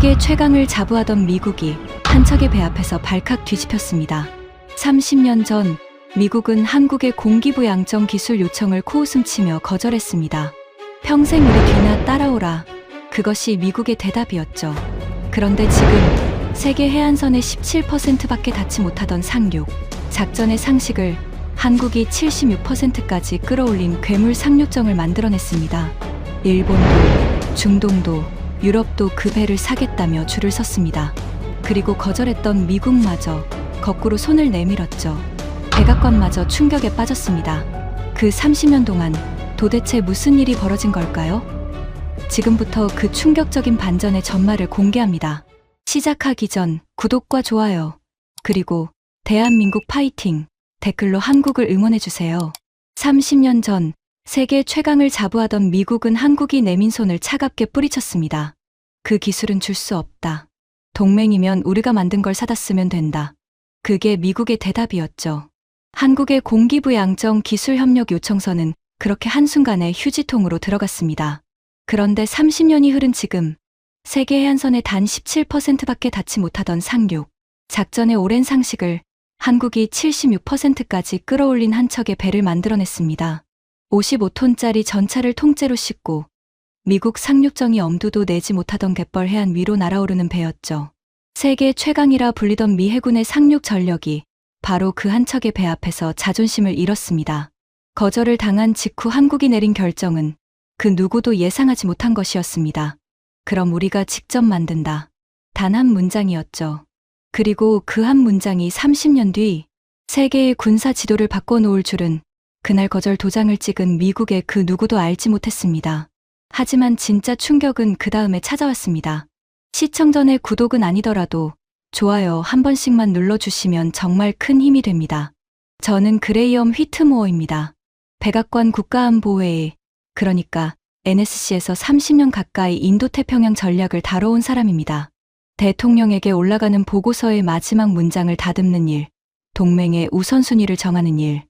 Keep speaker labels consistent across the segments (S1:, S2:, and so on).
S1: 세계 최강을 자부하던 미국이 한 척의 배 앞에서 발칵 뒤집혔습니다. 30년 전 미국은 한국의 공기부양정 기술 요청을 코웃음치며 거절했습니다. 평생 우리 뒤나 따라오라. 그것이 미국의 대답이었죠. 그런데 지금 세계 해안선의 17%밖에 닿지 못하던 상륙, 작전의 상식을 한국이 76%까지 끌어올린 괴물 상륙정을 만들어냈습니다. 일본도, 중동도, 유럽도 그 배를 사겠다며 줄을 섰습니다. 그리고 거절했던 미국마저 거꾸로 손을 내밀었죠. 백악관마저 충격에 빠졌습니다. 그 30년 동안 도대체 무슨 일이 벌어진 걸까요? 지금부터 그 충격적인 반전의 전말을 공개합니다. 시작하기 전 구독과 좋아요, 그리고 대한민국 파이팅 댓글로 한국을 응원해주세요. 30년 전 세계 최강을 자부하던 미국은 한국이 내민 손을 차갑게 뿌리쳤습니다. 그 기술은 줄 수 없다. 동맹이면 우리가 만든 걸 사다 쓰면 된다. 그게 미국의 대답이었죠. 한국의 공기부양정 기술협력 요청서는 그렇게 한순간에 휴지통으로 들어갔습니다. 그런데 30년이 흐른 지금 세계 해안선에 단 17%밖에 닿지 못하던 상륙, 작전의 오랜 상식을 한국이 76%까지 끌어올린 한 척의 배를 만들어냈습니다. 55톤짜리 전차를 통째로 싣고 미국 상륙정이 엄두도 내지 못하던 갯벌 해안 위로 날아오르는 배였죠. 세계 최강이라 불리던 미 해군의 상륙 전력이 바로 그 한 척의 배 앞에서 자존심을 잃었습니다. 거절을 당한 직후 한국이 내린 결정은 그 누구도 예상하지 못한 것이었습니다. 그럼 우리가 직접 만든다. 단 한 문장이었죠. 그리고 그 한 문장이 30년 뒤 세계의 군사 지도를 바꿔놓을 줄은 그날 거절 도장을 찍은 미국의 그 누구도 알지 못했습니다. 하지만 진짜 충격은 그 다음에 찾아왔습니다. 시청 전에 구독은 아니더라도 좋아요 한 번씩만 눌러주시면 정말 큰 힘이 됩니다. 저는 그레이엄 휘트모어입니다. 백악관 국가안보회의, 그러니까 NSC에서 30년 가까이 인도태평양 전략을 다뤄온 사람입니다. 대통령에게 올라가는 보고서의 마지막 문장을 다듬는 일, 동맹의 우선순위를 정하는 일,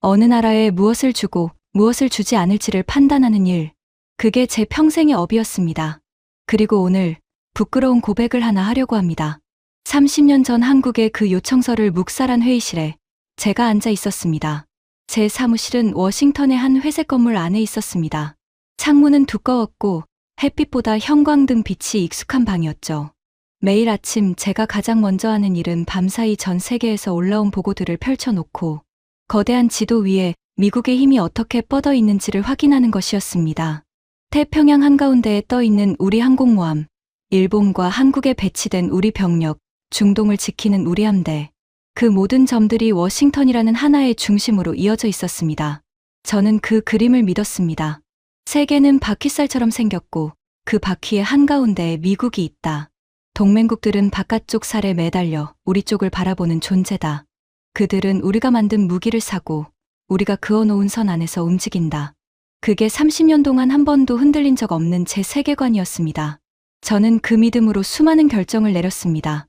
S1: 어느 나라에 무엇을 주고 무엇을 주지 않을지를 판단하는 일, 그게 제 평생의 업이었습니다. 그리고 오늘 부끄러운 고백을 하나 하려고 합니다. 30년 전 한국의 그 요청서를 묵살한 회의실에 제가 앉아 있었습니다. 제 사무실은 워싱턴의 한 회색 건물 안에 있었습니다. 창문은 두꺼웠고 햇빛보다 형광등 빛이 익숙한 방이었죠. 매일 아침 제가 가장 먼저 하는 일은 밤사이 전 세계에서 올라온 보고들을 펼쳐놓고 거대한 지도 위에 미국의 힘이 어떻게 뻗어 있는지를 확인하는 것이었습니다. 태평양 한가운데에 떠 있는 우리 항공모함, 일본과 한국에 배치된 우리 병력, 중동을 지키는 우리 함대, 그 모든 점들이 워싱턴이라는 하나의 중심으로 이어져 있었습니다. 저는 그 그림을 믿었습니다. 세계는 바퀴살처럼 생겼고 그 바퀴의 한가운데에 미국이 있다. 동맹국들은 바깥쪽 살에 매달려 우리 쪽을 바라보는 존재다. 그들은 우리가 만든 무기를 사고 우리가 그어놓은 선 안에서 움직인다. 그게 30년 동안 한 번도 흔들린 적 없는 제 세계관이었습니다. 저는 그 믿음으로 수많은 결정을 내렸습니다.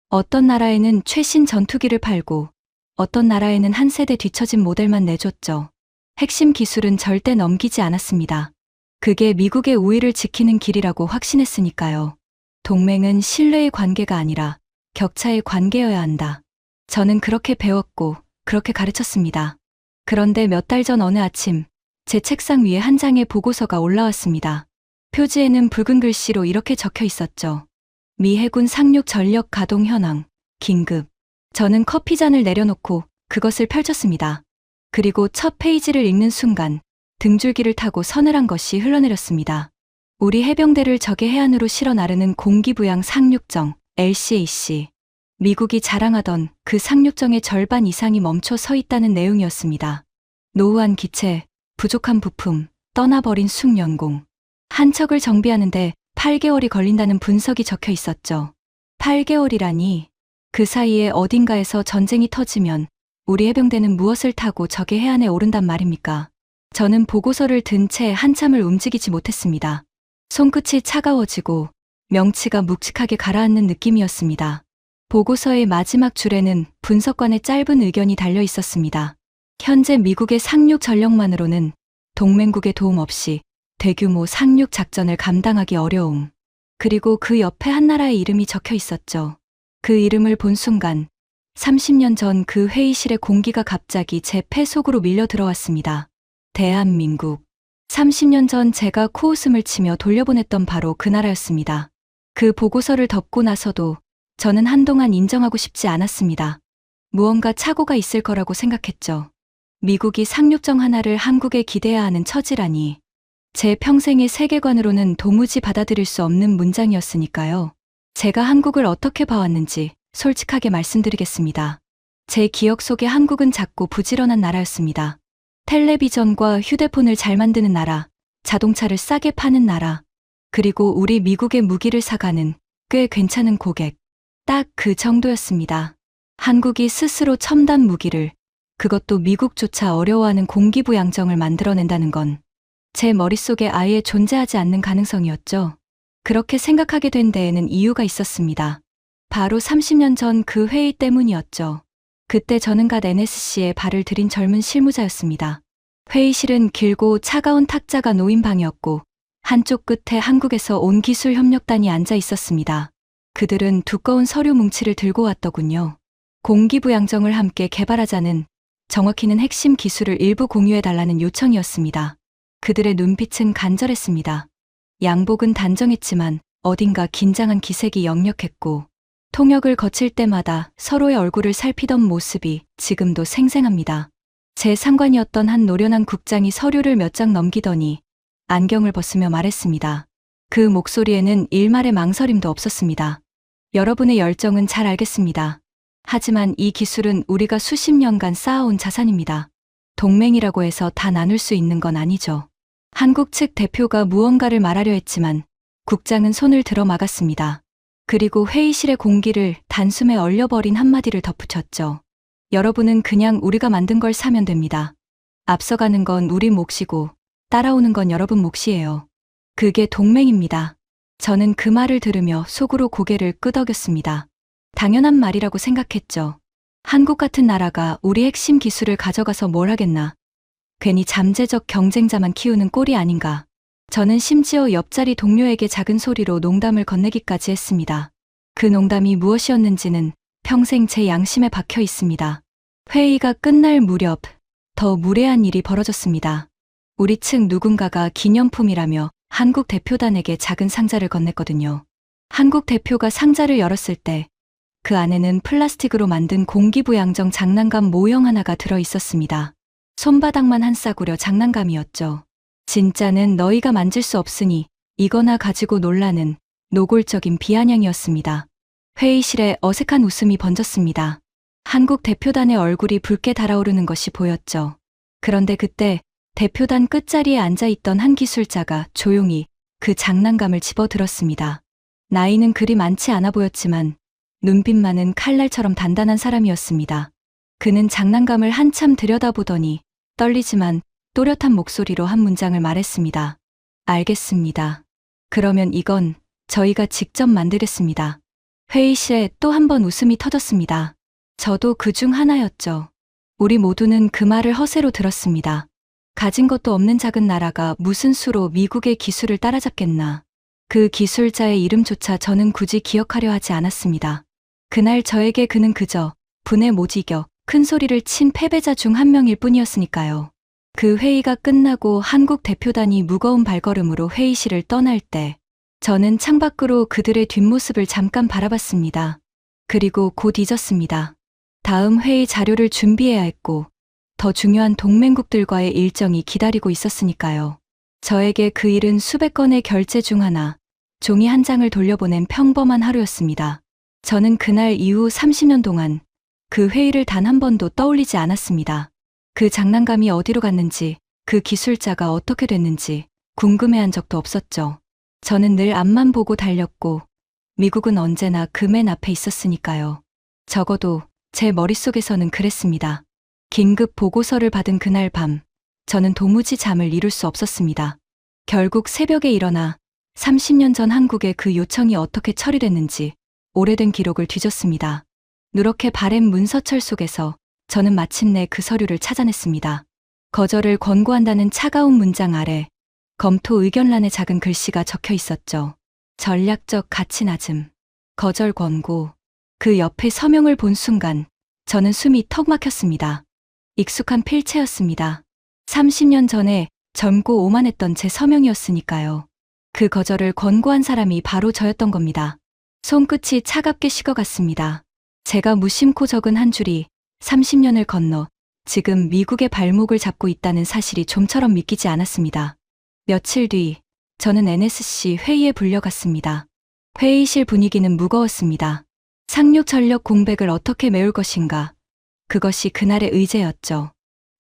S1: 어떤 나라에는 최신 전투기를 팔고 어떤 나라에는 한 세대 뒤처진 모델만 내줬죠. 핵심 기술은 절대 넘기지 않았습니다. 그게 미국의 우위를 지키는 길이라고 확신했으니까요. 동맹은 신뢰의 관계가 아니라 격차의 관계여야 한다. 저는 그렇게 배웠고 그렇게 가르쳤습니다. 그런데 몇 달 전 어느 아침 제 책상 위에 한 장의 보고서가 올라왔습니다. 표지에는 붉은 글씨로 이렇게 적혀 있었죠. 미 해군 상륙 전력 가동 현황, 긴급. 저는 커피잔을 내려놓고 그것을 펼쳤습니다. 그리고 첫 페이지를 읽는 순간 등줄기를 타고 서늘한 것이 흘러내렸습니다. 우리 해병대를 적의 해안으로 실어 나르는 공기부양 상륙정, LCAC. 미국이 자랑하던 그 상륙정의 절반 이상이 멈춰 서 있다는 내용이었습니다. 노후한 기체, 부족한 부품, 떠나버린 숙련공. 한 척을 정비하는데 8개월이 걸린다는 분석이 적혀 있었죠. 8개월이라니, 그 사이에 어딘가에서 전쟁이 터지면 우리 해병대는 무엇을 타고 적의 해안에 오른단 말입니까? 저는 보고서를 든 채 한참을 움직이지 못했습니다. 손끝이 차가워지고 명치가 묵직하게 가라앉는 느낌이었습니다. 보고서의 마지막 줄에는 분석관의 짧은 의견이 달려 있었습니다. 현재 미국의 상륙 전력만으로는 동맹국의 도움 없이 대규모 상륙 작전을 감당하기 어려움. 그리고 그 옆에 한 나라의 이름이 적혀 있었죠. 그 이름을 본 순간 30년 전 그 회의실의 공기가 갑자기 제 폐 속으로 밀려 들어왔습니다. 대한민국. 30년 전 제가 코웃음을 치며 돌려보냈던 바로 그 나라였습니다. 그 보고서를 덮고 나서도 저는 한동안 인정하고 싶지 않았습니다. 무언가 착오가 있을 거라고 생각했죠. 미국이 상륙정 하나를 한국에 기대야 하는 처지라니. 제 평생의 세계관으로는 도무지 받아들일 수 없는 문장이었으니까요. 제가 한국을 어떻게 봐왔는지 솔직하게 말씀드리겠습니다. 제 기억 속에 한국은 작고 부지런한 나라였습니다. 텔레비전과 휴대폰을 잘 만드는 나라, 자동차를 싸게 파는 나라, 그리고 우리 미국의 무기를 사가는 꽤 괜찮은 고객. 딱 그 정도였습니다. 한국이 스스로 첨단 무기를, 그것도 미국조차 어려워하는 공기부 양정을 만들어낸다는 건 제 머릿속에 아예 존재하지 않는 가능성이었죠. 그렇게 생각하게 된 데에는 이유가 있었습니다. 바로 30년 전 그 회의 때문이었죠. 그때 저는 갓 NSC에 발을 들인 젊은 실무자였습니다. 회의실은 길고 차가운 탁자가 놓인 방이었고 한쪽 끝에 한국에서 온 기술협력단이 앉아 있었습니다. 그들은 두꺼운 서류 뭉치를 들고 왔더군요. 공기부 양정을 함께 개발하자는, 정확히는 핵심 기술을 일부 공유해달라는 요청이었습니다. 그들의 눈빛은 간절했습니다. 양복은 단정했지만 어딘가 긴장한 기색이 역력했고 통역을 거칠 때마다 서로의 얼굴을 살피던 모습이 지금도 생생합니다. 제 상관이었던 한 노련한 국장이 서류를 몇 장 넘기더니 안경을 벗으며 말했습니다. 그 목소리에는 일말의 망설임도 없었습니다. 여러분의 열정은 잘 알겠습니다. 하지만 이 기술은 우리가 수십 년간 쌓아온 자산입니다. 동맹이라고 해서 다 나눌 수 있는 건 아니죠. 한국 측 대표가 무언가를 말하려 했지만 국장은 손을 들어 막았습니다. 그리고 회의실의 공기를 단숨에 얼려버린 한마디를 덧붙였죠. 여러분은 그냥 우리가 만든 걸 사면 됩니다. 앞서가는 건 우리 몫이고 따라오는 건 여러분 몫이에요. 그게 동맹입니다. 저는 그 말을 들으며 속으로 고개를 끄덕였습니다. 당연한 말이라고 생각했죠. 한국 같은 나라가 우리 핵심 기술을 가져가서 뭘 하겠나. 괜히 잠재적 경쟁자만 키우는 꼴이 아닌가. 저는 심지어 옆자리 동료에게 작은 소리로 농담을 건네기까지 했습니다. 그 농담이 무엇이었는지는 평생 제 양심에 박혀 있습니다. 회의가 끝날 무렵 더 무례한 일이 벌어졌습니다. 우리 측 누군가가 기념품이라며 한국 대표단에게 작은 상자를 건넸거든요. 한국 대표가 상자를 열었을 때 그 안에는 플라스틱으로 만든 공기부 양정 장난감 모형 하나가 들어 있었습니다. 손바닥만 한 싸구려 장난감이었죠. 진짜는 너희가 만질 수 없으니 이거나 가지고 놀라는 노골적인 비아냥이었습니다. 회의실에 어색한 웃음이 번졌습니다. 한국 대표단의 얼굴이 붉게 달아오르는 것이 보였죠. 그런데 그때 대표단 끝자리에 앉아있던 한 기술자가 조용히 그 장난감을 집어들었습니다. 나이는 그리 많지 않아 보였지만 눈빛만은 칼날처럼 단단한 사람이었습니다. 그는 장난감을 한참 들여다보더니 떨리지만 또렷한 목소리로 한 문장을 말했습니다. 알겠습니다. 그러면 이건 저희가 직접 만들겠습니다. 회의실에 또 한 번 웃음이 터졌습니다. 저도 그 중 하나였죠. 우리 모두는 그 말을 허세로 들었습니다. 가진 것도 없는 작은 나라가 무슨 수로 미국의 기술을 따라잡겠나. 그 기술자의 이름조차 저는 굳이 기억하려 하지 않았습니다. 그날 저에게 그는 그저 분에 못 이겨 큰 소리를 친 패배자 중 한 명일 뿐이었으니까요. 그 회의가 끝나고 한국 대표단이 무거운 발걸음으로 회의실을 떠날 때 저는 창밖으로 그들의 뒷모습을 잠깐 바라봤습니다. 그리고 곧 잊었습니다. 다음 회의 자료를 준비해야 했고 더 중요한 동맹국들과의 일정이 기다리고 있었으니까요. 저에게 그 일은 수백 건의 결제 중 하나, 종이 한 장을 돌려보낸 평범한 하루였습니다. 저는 그날 이후 30년 동안 그 회의를 단 한 번도 떠올리지 않았습니다. 그 장난감이 어디로 갔는지, 그 기술자가 어떻게 됐는지 궁금해한 적도 없었죠. 저는 늘 앞만 보고 달렸고 미국은 언제나 그 맨 앞에 있었으니까요. 적어도 제 머릿속에서는 그랬습니다. 긴급 보고서를 받은 그날 밤, 저는 도무지 잠을 이룰 수 없었습니다. 결국 새벽에 일어나 30년 전 한국의 그 요청이 어떻게 처리됐는지 오래된 기록을 뒤졌습니다. 누렇게 바랜 문서철 속에서 저는 마침내 그 서류를 찾아냈습니다. 거절을 권고한다는 차가운 문장 아래 검토 의견란에 작은 글씨가 적혀 있었죠. 전략적 가치 낮음, 거절 권고. 그 옆에 서명을 본 순간 저는 숨이 턱 막혔습니다. 익숙한 필체였습니다. 30년 전에 젊고 오만했던 제 서명이었으니까요. 그 거절을 권고한 사람이 바로 저였던 겁니다. 손끝이 차갑게 식어갔습니다. 제가 무심코 적은 한 줄이 30년을 건너 지금 미국의 발목을 잡고 있다는 사실이 좀처럼 믿기지 않았습니다. 며칠 뒤 저는 NSC 회의에 불려갔습니다. 회의실 분위기는 무거웠습니다. 상륙 전력 공백을 어떻게 메울 것인가. 그것이 그날의 의제였죠.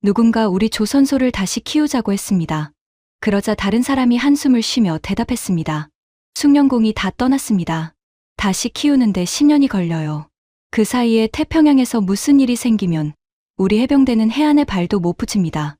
S1: 누군가 우리 조선소를 다시 키우자고 했습니다. 그러자 다른 사람이 한숨을 쉬며 대답했습니다. 숙련공이 다 떠났습니다. 다시 키우는데 10년이 걸려요. 그 사이에 태평양에서 무슨 일이 생기면 우리 해병대는 해안에 발도 못 붙입니다.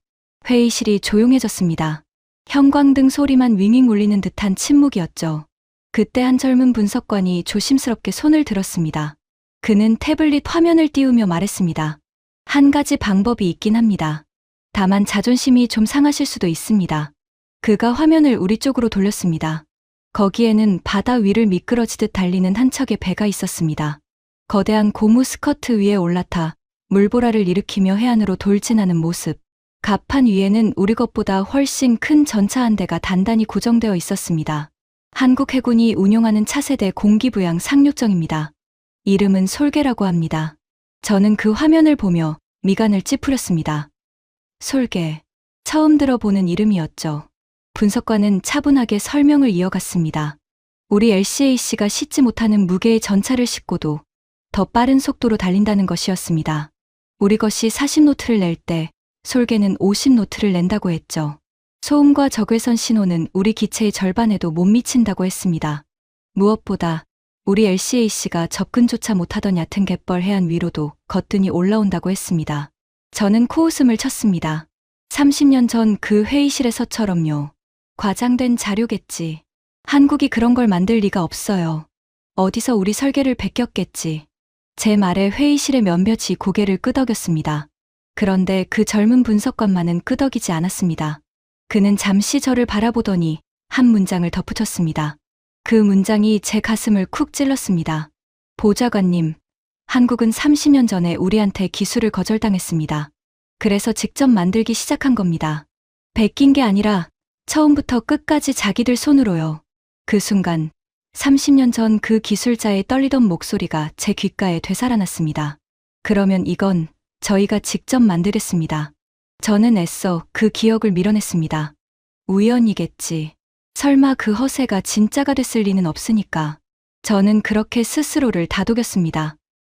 S1: 회의실이 조용해졌습니다. 형광등 소리만 윙윙 울리는 듯한 침묵이었죠. 그때 한 젊은 분석관이 조심스럽게 손을 들었습니다. 그는 태블릿 화면을 띄우며 말했습니다. 한 가지 방법이 있긴 합니다. 다만 자존심이 좀 상하실 수도 있습니다. 그가 화면을 우리 쪽으로 돌렸습니다. 거기에는 바다 위를 미끄러지듯 달리는 한 척의 배가 있었습니다. 거대한 고무 스커트 위에 올라타 물보라를 일으키며 해안으로 돌진하는 모습. 갑판 위에는 우리 것보다 훨씬 큰 전차 한 대가 단단히 고정되어 있었습니다. 한국 해군이 운용하는 차세대 공기부양 상륙정입니다. 이름은 솔개라고 합니다. 저는 그 화면을 보며 미간을 찌푸렸습니다. 솔개. 처음 들어보는 이름이었죠. 분석관은 차분하게 설명을 이어갔습니다. 우리 LCAC가 싣지 못하는 무게의 전차를 싣고도 더 빠른 속도로 달린다는 것이었습니다. 우리 것이 40노트를 낼 때 솔개는 50노트를 낸다고 했죠. 소음과 적외선 신호는 우리 기체의 절반에도 못 미친다고 했습니다. 무엇보다 우리 LCAC가 접근조차 못하던 얕은 갯벌 해안 위로도 거뜬히 올라온다고 했습니다. 저는 코웃음을 쳤습니다. 30년 전 그 회의실에서처럼요. 과장된 자료겠지. 한국이 그런 걸 만들 리가 없어요. 어디서 우리 설계를 베꼈겠지. 제 말에 회의실의 몇몇이 고개를 끄덕였습니다. 그런데 그 젊은 분석관만은 끄덕이지 않았습니다. 그는 잠시 저를 바라보더니 한 문장을 덧붙였습니다. 그 문장이 제 가슴을 쿡 찔렀습니다. 보좌관님, 한국은 30년 전에 우리한테 기술을 거절당했습니다. 그래서 직접 만들기 시작한 겁니다. 베낀 게 아니라 처음부터 끝까지 자기들 손으로요. 그 순간 30년 전 그 기술자의 떨리던 목소리가 제 귓가에 되살아났습니다. 그러면 이건 저희가 직접 만들었습니다. 저는 애써 그 기억을 밀어냈습니다. 우연이겠지. 설마 그 허세가 진짜가 됐을 리는 없으니까. 저는 그렇게 스스로를 다독였습니다.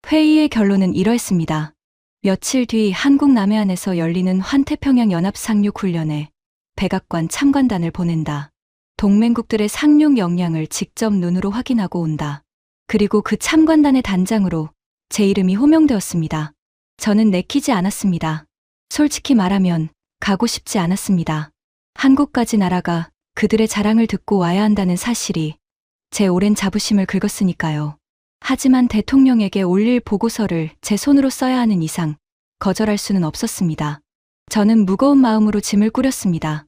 S1: 회의의 결론은 이러했습니다. 며칠 뒤 한국 남해안에서 열리는 환태평양 연합 상륙 훈련에 백악관 참관단을 보낸다. 동맹국들의 상륙 역량을 직접 눈으로 확인하고 온다. 그리고 그 참관단의 단장으로 제 이름이 호명되었습니다. 저는 내키지 않았습니다. 솔직히 말하면 가고 싶지 않았습니다. 한국까지 날아가 그들의 자랑을 듣고 와야 한다는 사실이 제 오랜 자부심을 긁었으니까요. 하지만 대통령에게 올릴 보고서를 제 손으로 써야 하는 이상 거절할 수는 없었습니다. 저는 무거운 마음으로 짐을 꾸렸습니다.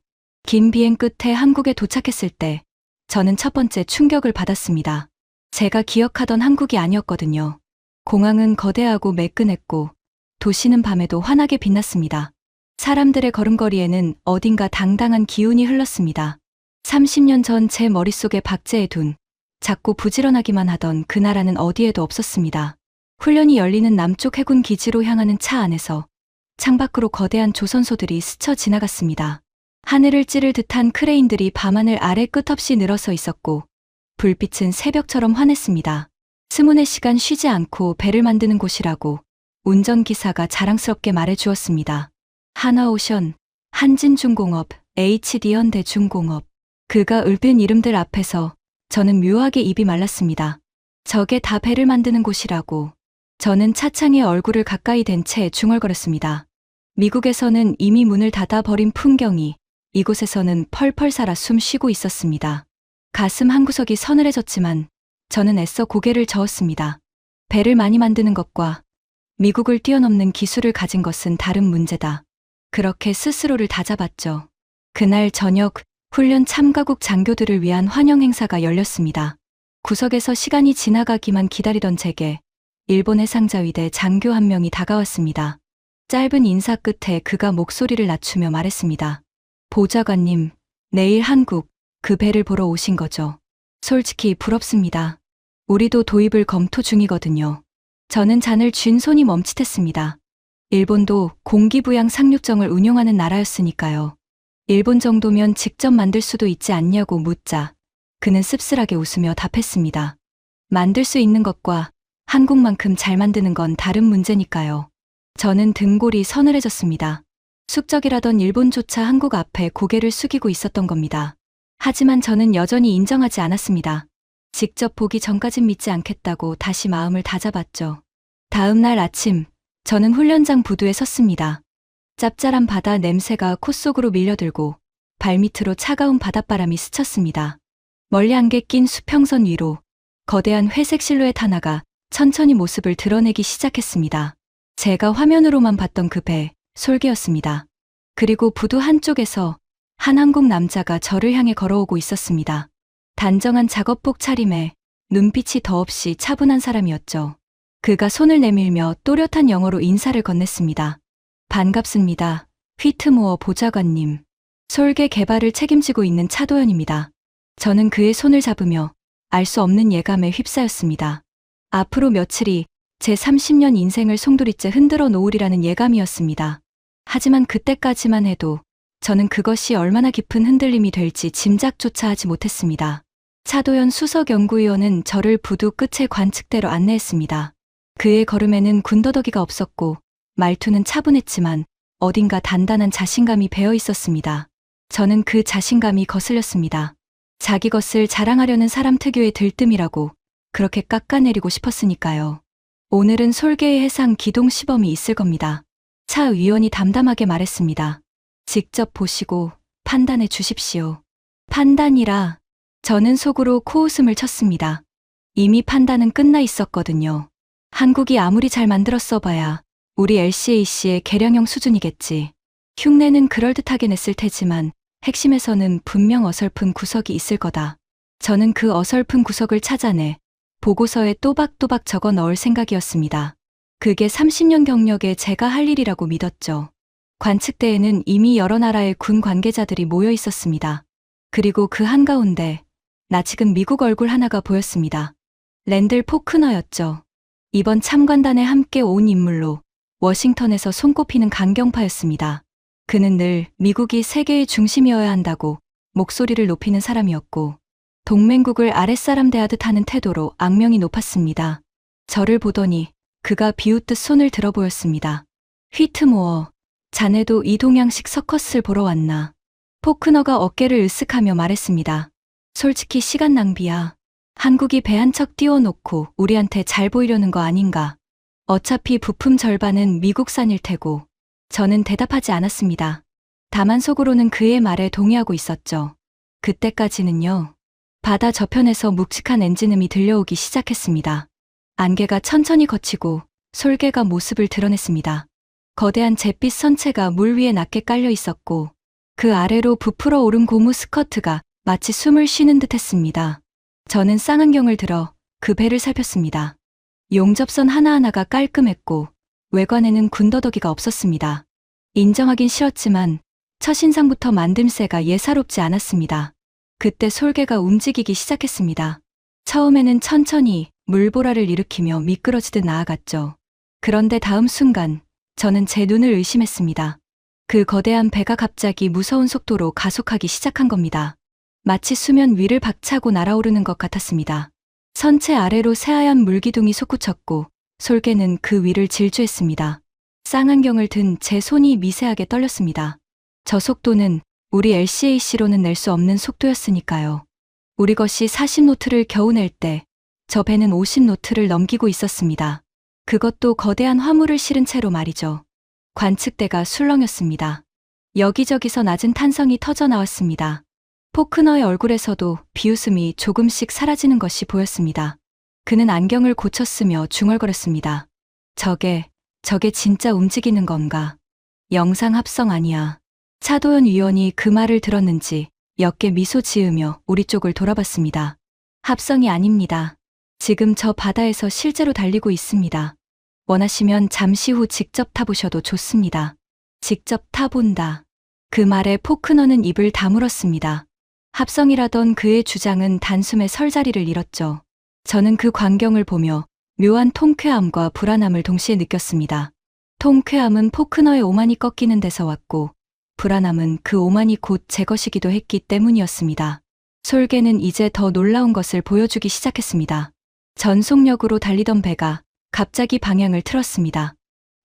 S1: 긴 비행 끝에 한국에 도착했을 때 저는 첫 번째 충격을 받았습니다. 제가 기억하던 한국이 아니었거든요. 공항은 거대하고 매끈했고 도시는 밤에도 환하게 빛났습니다. 사람들의 걸음걸이에는 어딘가 당당한 기운이 흘렀습니다. 30년 전 제 머릿속에 박제해 둔 작고 부지런하기만 하던 그 나라는 어디에도 없었습니다. 훈련이 열리는 남쪽 해군 기지로 향하는 차 안에서 창밖으로 거대한 조선소들이 스쳐 지나갔습니다. 하늘을 찌를 듯한 크레인들이 밤하늘 아래 끝없이 늘어서 있었고 불빛은 새벽처럼 환했습니다. 스문의 시간 쉬지 않고 배를 만드는 곳이라고 운전기사가 자랑스럽게 말해주었습니다. 한화오션, 한진중공업, HD현대중공업. 그가 읊은 이름들 앞에서 저는 묘하게 입이 말랐습니다. 저게 다 배를 만드는 곳이라고. 저는 차창에 얼굴을 가까이 댄 채 중얼거렸습니다. 미국에서는 이미 문을 닫아버린 풍경이 이곳에서는 펄펄 살아 숨 쉬고 있었습니다. 가슴 한구석이 서늘해졌지만 저는 애써 고개를 저었습니다. 배를 많이 만드는 것과 미국을 뛰어넘는 기술을 가진 것은 다른 문제다. 그렇게 스스로를 다잡았죠. 그날 저녁 훈련 참가국 장교들을 위한 환영 행사가 열렸습니다. 구석에서 시간이 지나가기만 기다리던 제게 일본 해상자위대 장교 한 명이 다가왔습니다. 짧은 인사 끝에 그가 목소리를 낮추며 말했습니다. 보좌관님, 내일 한국, 그 배를 보러 오신 거죠? 솔직히 부럽습니다. 우리도 도입을 검토 중이거든요. 저는 잔을 쥔 손이 멈칫했습니다. 일본도 공기부양 상륙정을 운용하는 나라였으니까요. 일본 정도면 직접 만들 수도 있지 않냐고 묻자 그는 씁쓸하게 웃으며 답했습니다. 만들 수 있는 것과 한국만큼 잘 만드는 건 다른 문제니까요. 저는 등골이 서늘해졌습니다. 숙적이라던 일본조차 한국 앞에 고개를 숙이고 있었던 겁니다. 하지만 저는 여전히 인정하지 않았습니다. 직접 보기 전까진 믿지 않겠다고 다시 마음을 다잡았죠. 다음 날 아침, 저는 훈련장 부두에 섰습니다. 짭짤한 바다 냄새가 콧 속으로 밀려들고 발밑으로 차가운 바닷바람이 스쳤습니다. 멀리 안개 낀 수평선 위로 거대한 회색 실루엣 하나가 천천히 모습을 드러내기 시작했습니다. 제가 화면으로만 봤던 그 배, 솔개였습니다. 그리고 부두 한쪽에서 한 한국 남자가 저를 향해 걸어오고 있었습니다. 단정한 작업복 차림에 눈빛이 더없이 차분한 사람이었죠. 그가 손을 내밀며 또렷한 영어로 인사를 건넸습니다. 반갑습니다. 휘트모어 보좌관님. 솔개 개발을 책임지고 있는 차도연입니다. 저는 그의 손을 잡으며 알 수 없는 예감에 휩싸였습니다. 앞으로 며칠이 제 30년 인생을 송두리째 흔들어 놓으리라는 예감이었습니다. 하지만 그때까지만 해도 저는 그것이 얼마나 깊은 흔들림이 될지 짐작조차 하지 못했습니다. 차도연 수석연구위원은 저를 부두 끝의 관측대로 안내했습니다. 그의 걸음에는 군더더기가 없었고 말투는 차분했지만 어딘가 단단한 자신감이 배어 있었습니다. 저는 그 자신감이 거슬렸습니다. 자기 것을 자랑하려는 사람 특유의 들뜸이라고 그렇게 깎아내리고 싶었으니까요. 오늘은 솔개의 해상 기동 시범이 있을 겁니다. 차 위원이 담담하게 말했습니다. 직접 보시고 판단해 주십시오. 판단이라 저는 속으로 코웃음을 쳤습니다. 이미 판단은 끝나 있었거든요. 한국이 아무리 잘 만들었어 봐야 우리 LCAC의 개량형 수준이겠지. 흉내는 그럴듯하게 냈을 테지만 핵심에서는 분명 어설픈 구석이 있을 거다. 저는 그 어설픈 구석을 찾아내 보고서에 또박또박 적어 넣을 생각이었습니다. 그게 30년 경력에 제가 할 일이라고 믿었죠. 관측대에는 이미 여러 나라의 군 관계자들이 모여 있었습니다. 그리고 그 한가운데 낯익은 미국 얼굴 하나가 보였습니다. 랜들 포크너였죠. 이번 참관단에 함께 온 인물로 워싱턴에서 손꼽히는 강경파였습니다. 그는 늘 미국이 세계의 중심이어야 한다고 목소리를 높이는 사람이었고 동맹국을 아랫사람 대하듯 하는 태도로 악명이 높았습니다. 저를 보더니 그가 비웃듯 손을 들어 보였습니다. 휘트모어, 자네도 이 동양식 서커스를 보러 왔나? 포크너가 어깨를 으쓱하며 말했습니다. 솔직히 시간 낭비야. 한국이 배 한 척 띄워놓고 우리한테 잘 보이려는 거 아닌가? 어차피 부품 절반은 미국산일 테고. 저는 대답하지 않았습니다. 다만 속으로는 그의 말에 동의하고 있었죠. 그때까지는요. 바다 저편에서 묵직한 엔진음이 들려오기 시작했습니다. 안개가 천천히 걷히고 솔개가 모습을 드러냈습니다. 거대한 잿빛 선체가 물 위에 낮게 깔려 있었고 그 아래로 부풀어 오른 고무 스커트가 마치 숨을 쉬는 듯 했습니다. 저는 쌍안경을 들어 그 배를 살폈습니다. 용접선 하나하나가 깔끔했고 외관에는 군더더기가 없었습니다. 인정하긴 싫었지만 첫인상부터 만듦새가 예사롭지 않았습니다. 그때 솔개가 움직이기 시작했습니다. 처음에는 천천히 물보라를 일으키며 미끄러지듯 나아갔죠. 그런데 다음 순간 저는 제 눈을 의심했습니다. 그 거대한 배가 갑자기 무서운 속도로 가속하기 시작한 겁니다. 마치 수면 위를 박차고 날아오르는 것 같았습니다. 선체 아래로 새하얀 물기둥이 솟구쳤고 솔개는 그 위를 질주했습니다. 쌍안경을 든 제 손이 미세하게 떨렸습니다. 저 속도는 우리 LCAC로는 낼 수 없는 속도였으니까요. 우리 것이 40노트를 겨우 낼 때 저 배는 50노트를 넘기고 있었습니다. 그것도 거대한 화물을 실은 채로 말이죠. 관측대가 술렁였습니다. 여기저기서 낮은 탄성이 터져 나왔습니다. 포크너의 얼굴에서도 비웃음이 조금씩 사라지는 것이 보였습니다. 그는 안경을 고쳤으며 중얼거렸습니다. 저게 진짜 움직이는 건가? 영상 합성 아니야. 차도연 위원이 그 말을 들었는지 옅게 미소 지으며 우리 쪽을 돌아봤습니다. 합성이 아닙니다. 지금 저 바다에서 실제로 달리고 있습니다. 원하시면 잠시 후 직접 타보셔도 좋습니다. 직접 타본다. 그 말에 포크너는 입을 다물었습니다. 합성이라던 그의 주장은 단숨에 설 자리를 잃었죠. 저는 그 광경을 보며 묘한 통쾌함과 불안함을 동시에 느꼈습니다. 통쾌함은 포크너의 오만이 꺾이는 데서 왔고, 불안함은 그 오만이 곧 제 것이기도 했기 때문이었습니다. 솔개는 이제 더 놀라운 것을 보여주기 시작했습니다. 전속력으로 달리던 배가 갑자기 방향을 틀었습니다.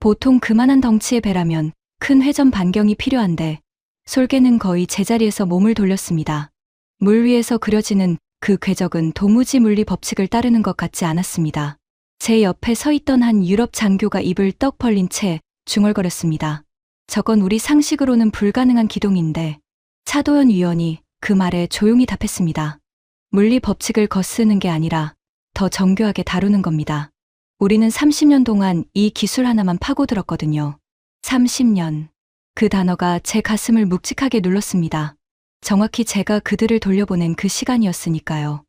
S1: 보통 그만한 덩치의 배라면 큰 회전 반경이 필요한데, 솔개는 거의 제자리에서 몸을 돌렸습니다. 물 위에서 그려지는 그 궤적은 도무지 물리 법칙을 따르는 것 같지 않았습니다. 제 옆에 서 있던 한 유럽 장교가 입을 떡 벌린 채 중얼거렸습니다. 저건 우리 상식으로는 불가능한 기동인데, 차도연 위원이 그 말에 조용히 답했습니다. 물리 법칙을 거스르는 게 아니라 더 정교하게 다루는 겁니다. 우리는 30년 동안 이 기술 하나만 파고들었거든요. 30년. 그 단어가 제 가슴을 묵직하게 눌렀습니다. 정확히 제가 그들을 돌려보낸 그 시간이었으니까요.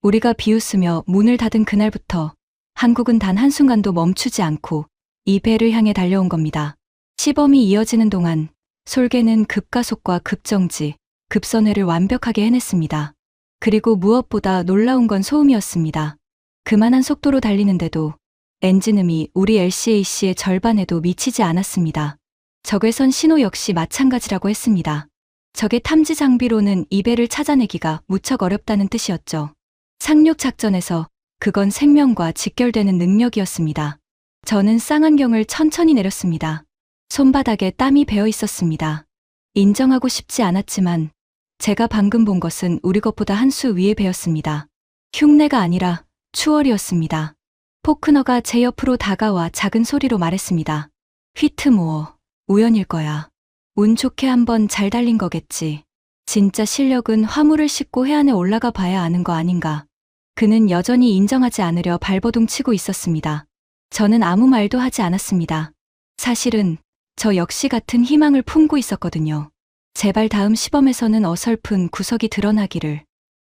S1: 우리가 비웃으며 문을 닫은 그날부터 한국은 단 한순간도 멈추지 않고 이 배를 향해 달려온 겁니다. 시범이 이어지는 동안 솔개는 급가속과 급정지, 급선회를 완벽하게 해냈습니다. 그리고 무엇보다 놀라운 건 소음이었습니다. 그만한 속도로 달리는데도 엔진음이 우리 LCAC의 절반에도 미치지 않았습니다. 적외선 신호 역시 마찬가지라고 했습니다. 적의 탐지 장비로는 이 배를 찾아내기가 무척 어렵다는 뜻이었죠. 상륙 작전에서 그건 생명과 직결되는 능력이었습니다. 저는 쌍안경을 천천히 내렸습니다. 손바닥에 땀이 배어 있었습니다. 인정하고 싶지 않았지만 제가 방금 본 것은 우리 것보다 한 수 위의 배였습니다. 흉내가 아니라 추월이었습니다. 포크너가 제 옆으로 다가와 작은 소리로 말했습니다. 휘트모어, 우연일 거야. 운 좋게 한번 잘 달린 거겠지. 진짜 실력은 화물을 싣고 해안에 올라가 봐야 아는 거 아닌가. 그는 여전히 인정하지 않으려 발버둥 치고 있었습니다. 저는 아무 말도 하지 않았습니다. 사실은 저 역시 같은 희망을 품고 있었거든요. 제발 다음 시범에서는 어설픈 구석이 드러나기를.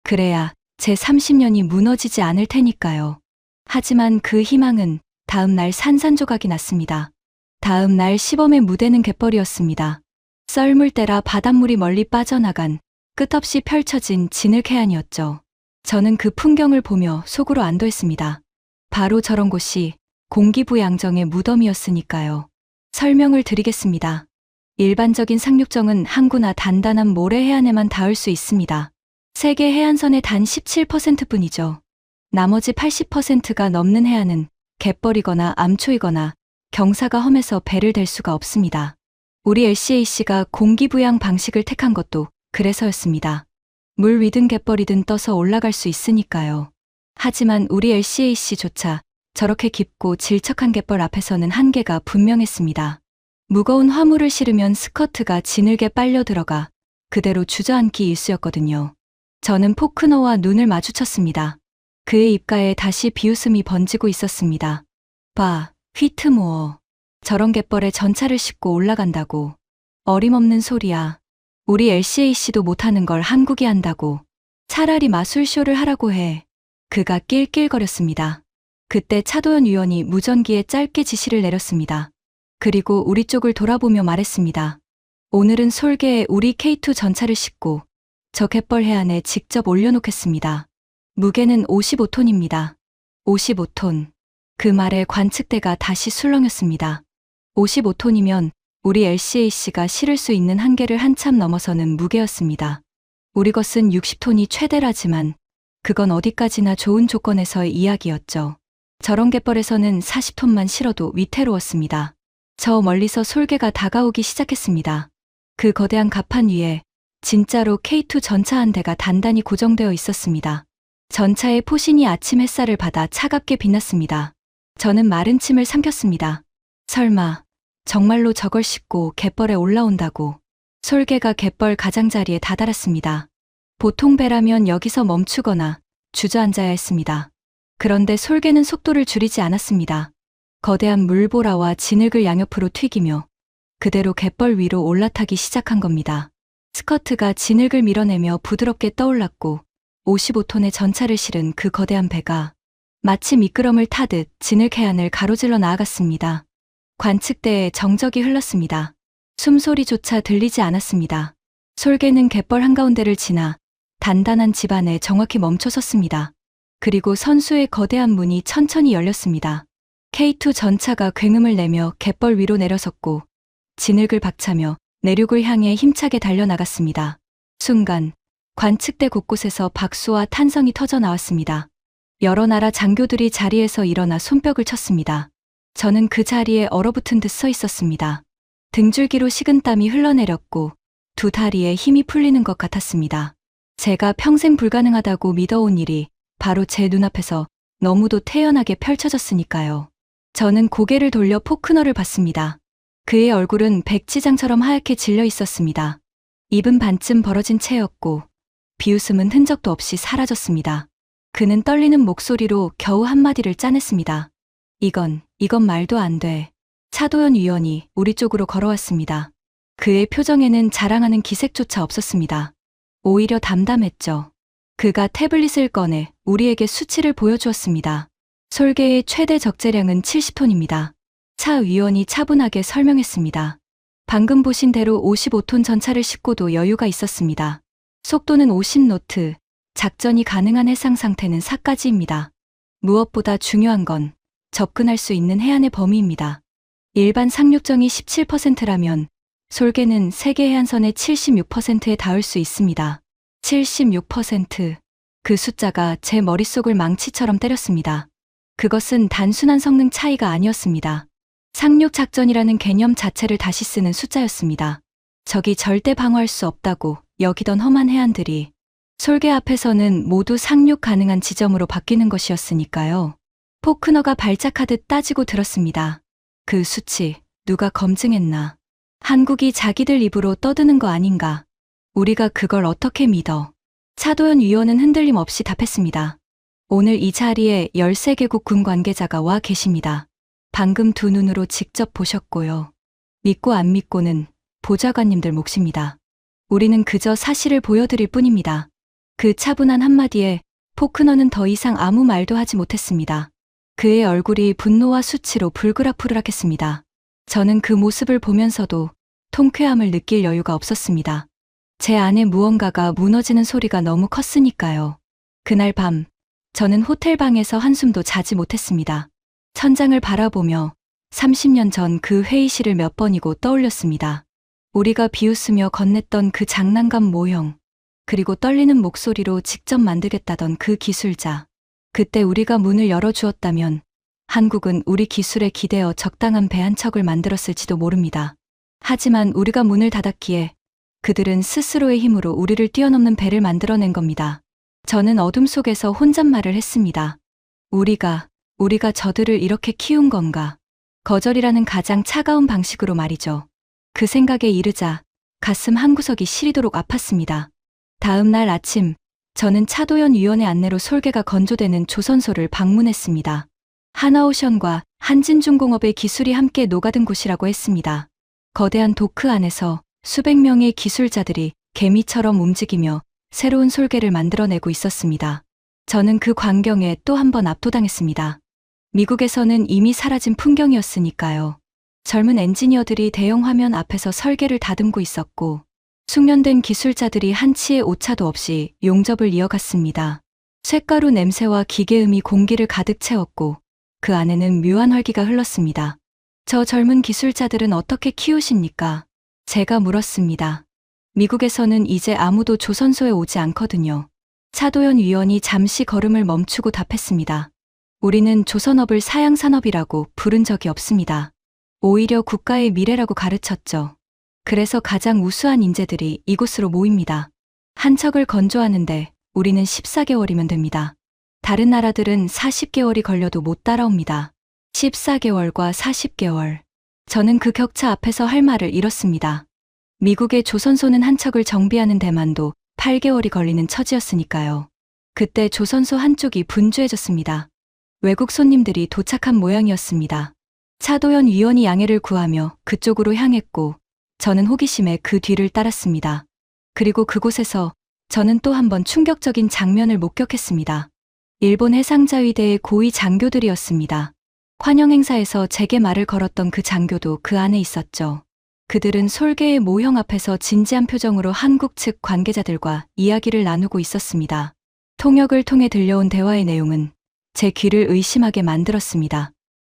S1: 그래야 제 30년이 무너지지 않을 테니까요. 하지만 그 희망은 다음 날 산산조각이 났습니다. 다음 날 시범의 무대는 갯벌이었습니다. 썰물 때라 바닷물이 멀리 빠져나간 끝없이 펼쳐진 진흙 해안이었죠. 저는 그 풍경을 보며 속으로 안도했습니다. 바로 저런 곳이 공기부 양정의 무덤이었으니까요. 설명을 드리겠습니다. 일반적인 상륙정은 항구나 단단한 모래 해안에만 닿을 수 있습니다. 세계 해안선의 단 17%뿐이죠. 나머지 80%가 넘는 해안은 갯벌이거나 암초이거나 경사가 험해서 배를 댈 수가 없습니다. 우리 LCAC가 공기부양 방식을 택한 것도 그래서였습니다. 물 위든 갯벌이든 떠서 올라갈 수 있으니까요. 하지만 우리 LCAC조차 저렇게 깊고 질척한 갯벌 앞에서는 한계가 분명했습니다. 무거운 화물을 실으면 스커트가 진흙에 빨려 들어가 그대로 주저앉기 일쑤였거든요. 저는 포크너와 눈을 마주쳤습니다. 그의 입가에 다시 비웃음이 번지고 있었습니다. 봐, 휘트모어. 저런 갯벌에 전차를 싣고 올라간다고. 어림없는 소리야. 우리 LCAC도 못하는 걸 한국이 한다고. 차라리 마술쇼를 하라고 해. 그가 낄낄거렸습니다. 그때 차도연 위원이 무전기에 짧게 지시를 내렸습니다. 그리고 우리 쪽을 돌아보며 말했습니다. 오늘은 솔개에 우리 K2 전차를 싣고 저 갯벌 해안에 직접 올려놓겠습니다. 무게는 55톤입니다. 55톤. 그 말에 관측대가 다시 술렁였습니다. 55톤이면 우리 LCAC가 실을 수 있는 한계를 한참 넘어서는 무게였습니다. 우리 것은 60톤이 최대라지만 그건 어디까지나 좋은 조건에서의 이야기였죠. 저런 갯벌에서는 40톤만 실어도 위태로웠습니다. 저 멀리서 솔개가 다가오기 시작했습니다. 그 거대한 갑판 위에 진짜로 K2 전차 한 대가 단단히 고정되어 있었습니다. 전차의 포신이 아침 햇살을 받아 차갑게 빛났습니다. 저는 마른 침을 삼켰습니다. 설마 정말로 저걸 싣고 갯벌에 올라온다고. 솔개가 갯벌 가장자리에 다다랐습니다. 보통 배라면 여기서 멈추거나 주저앉아야 했습니다. 그런데 솔개는 속도를 줄이지 않았습니다. 거대한 물보라와 진흙을 양옆으로 튀기며 그대로 갯벌 위로 올라타기 시작한 겁니다. 스커트가 진흙을 밀어내며 부드럽게 떠올랐고 55톤의 전차를 실은 그 거대한 배가 마치 미끄럼을 타듯 진흙 해안을 가로질러 나아갔습니다. 관측대에 정적이 흘렀습니다. 숨소리조차 들리지 않았습니다. 솔개는 갯벌 한가운데를 지나 단단한 집 안에 정확히 멈춰섰습니다. 그리고 선수의 거대한 문이 천천히 열렸습니다. K2 전차가 굉음을 내며 갯벌 위로 내려섰고 진흙을 박차며 내륙을 향해 힘차게 달려나갔습니다. 순간 관측대 곳곳에서 박수와 탄성이 터져 나왔습니다. 여러 나라 장교들이 자리에서 일어나 손뼉을 쳤습니다. 저는 그 자리에 얼어붙은 듯 서 있었습니다. 등줄기로 식은땀이 흘러내렸고 두 다리에 힘이 풀리는 것 같았습니다. 제가 평생 불가능하다고 믿어온 일이 바로 제 눈앞에서 너무도 태연하게 펼쳐졌으니까요. 저는 고개를 돌려 포크너를 봤습니다. 그의 얼굴은 백지장처럼 하얗게 질려 있었습니다. 입은 반쯤 벌어진 채였고 비웃음은 흔적도 없이 사라졌습니다. 그는 떨리는 목소리로 겨우 한마디를 짜냈습니다. 이건 말도 안 돼. 차도연 위원이 우리 쪽으로 걸어왔습니다. 그의 표정에는 자랑하는 기색조차 없었습니다. 오히려 담담했죠. 그가 태블릿을 꺼내 우리에게 수치를 보여주었습니다. 솔개의 최대 적재량은 70톤입니다. 차 위원이 차분하게 설명했습니다. 방금 보신 대로 55톤 전차를 싣고도 여유가 있었습니다. 속도는 50노트, 작전이 가능한 해상 상태는 4까지입니다. 무엇보다 중요한 건 접근할 수 있는 해안의 범위입니다. 일반 상륙정이 17%라면 솔개는 세계 해안선의 76%에 닿을 수 있습니다. 76%. 그 숫자가 제 머릿속을 망치처럼 때렸습니다. 그것은 단순한 성능 차이가 아니었습니다. 상륙 작전이라는 개념 자체를 다시 쓰는 숫자였습니다. 적이 절대 방어할 수 없다고 여기던 험한 해안들이 솔개 앞에서는 모두 상륙 가능한 지점으로 바뀌는 것이었으니까요. 포크너가 발작하듯 따지고 들었습니다. 그 수치 누가 검증했나? 한국이 자기들 입으로 떠드는 거 아닌가? 우리가 그걸 어떻게 믿어? 차도연 위원은 흔들림 없이 답했습니다. 오늘 이 자리에 13개국 군 관계자가 와 계십니다. 방금 두 눈으로 직접 보셨고요. 믿고 안 믿고는 보좌관님들 몫입니다. 우리는 그저 사실을 보여드릴 뿐입니다. 그 차분한 한마디에 포크너는 더 이상 아무 말도 하지 못했습니다. 그의 얼굴이 분노와 수치로 불그락불그락했습니다. 저는 그 모습을 보면서도 통쾌함을 느낄 여유가 없었습니다. 제 안에 무언가가 무너지는 소리가 너무 컸으니까요. 그날 밤, 저는 호텔 방에서 한숨도 자지 못했습니다. 천장을 바라보며 30년 전 그 회의실을 몇 번이고 떠올렸습니다. 우리가 비웃으며 건넸던 그 장난감 모형, 그리고 떨리는 목소리로 직접 만들겠다던 그 기술자. 그때 우리가 문을 열어주었다면 한국은 우리 기술에 기대어 적당한 배 한 척을 만들었을지도 모릅니다. 하지만 우리가 문을 닫았기에 그들은 스스로의 힘으로 우리를 뛰어넘는 배를 만들어낸 겁니다. 저는 어둠 속에서 혼잣말을 했습니다. 우리가 저들을 이렇게 키운 건가? 거절이라는 가장 차가운 방식으로 말이죠. 그 생각에 이르자 가슴 한구석이 시리도록 아팠습니다. 다음 날 아침, 저는 차도연 위원의 안내로 솔개가 건조되는 조선소를 방문했습니다. 하나오션과 한진중공업의 기술이 함께 녹아든 곳이라고 했습니다. 거대한 도크 안에서 수백 명의 기술자들이 개미처럼 움직이며 새로운 솔개를 만들어내고 있었습니다. 저는 그 광경에 또 한 번 압도당했습니다. 미국에서는 이미 사라진 풍경이었으니까요. 젊은 엔지니어들이 대형 화면 앞에서 설계를 다듬고 있었고 숙련된 기술자들이 한치의 오차도 없이 용접을 이어갔습니다. 쇳가루 냄새와 기계음이 공기를 가득 채웠고 그 안에는 묘한 활기가 흘렀습니다. 저 젊은 기술자들은 어떻게 키우십니까? 제가 물었습니다. 미국에서는 이제 아무도 조선소에 오지 않거든요. 차도연 위원이 잠시 걸음을 멈추고 답했습니다. 우리는 조선업을 사양산업이라고 부른 적이 없습니다. 오히려 국가의 미래라고 가르쳤죠. 그래서 가장 우수한 인재들이 이곳으로 모입니다. 한 척을 건조하는데 우리는 14개월이면 됩니다. 다른 나라들은 40개월이 걸려도 못 따라옵니다. 14개월과 40개월. 저는 그 격차 앞에서 할 말을 잃었습니다. 미국의 조선소는 한 척을 정비하는 데만도 8개월이 걸리는 처지였으니까요. 그때 조선소 한쪽이 분주해졌습니다. 외국 손님들이 도착한 모양이었습니다. 차도연 위원이 양해를 구하며 그쪽으로 향했고 저는 호기심에 그 뒤를 따랐습니다. 그리고 그곳에서 저는 또 한 번 충격적인 장면을 목격했습니다. 일본 해상자위대의 고위 장교들이었습니다. 환영 행사에서 제게 말을 걸었던 그 장교도 그 안에 있었죠. 그들은 솔개의 모형 앞에서 진지한 표정으로 한국 측 관계자들과 이야기를 나누고 있었습니다. 통역을 통해 들려온 대화의 내용은 제 귀를 의심하게 만들었습니다.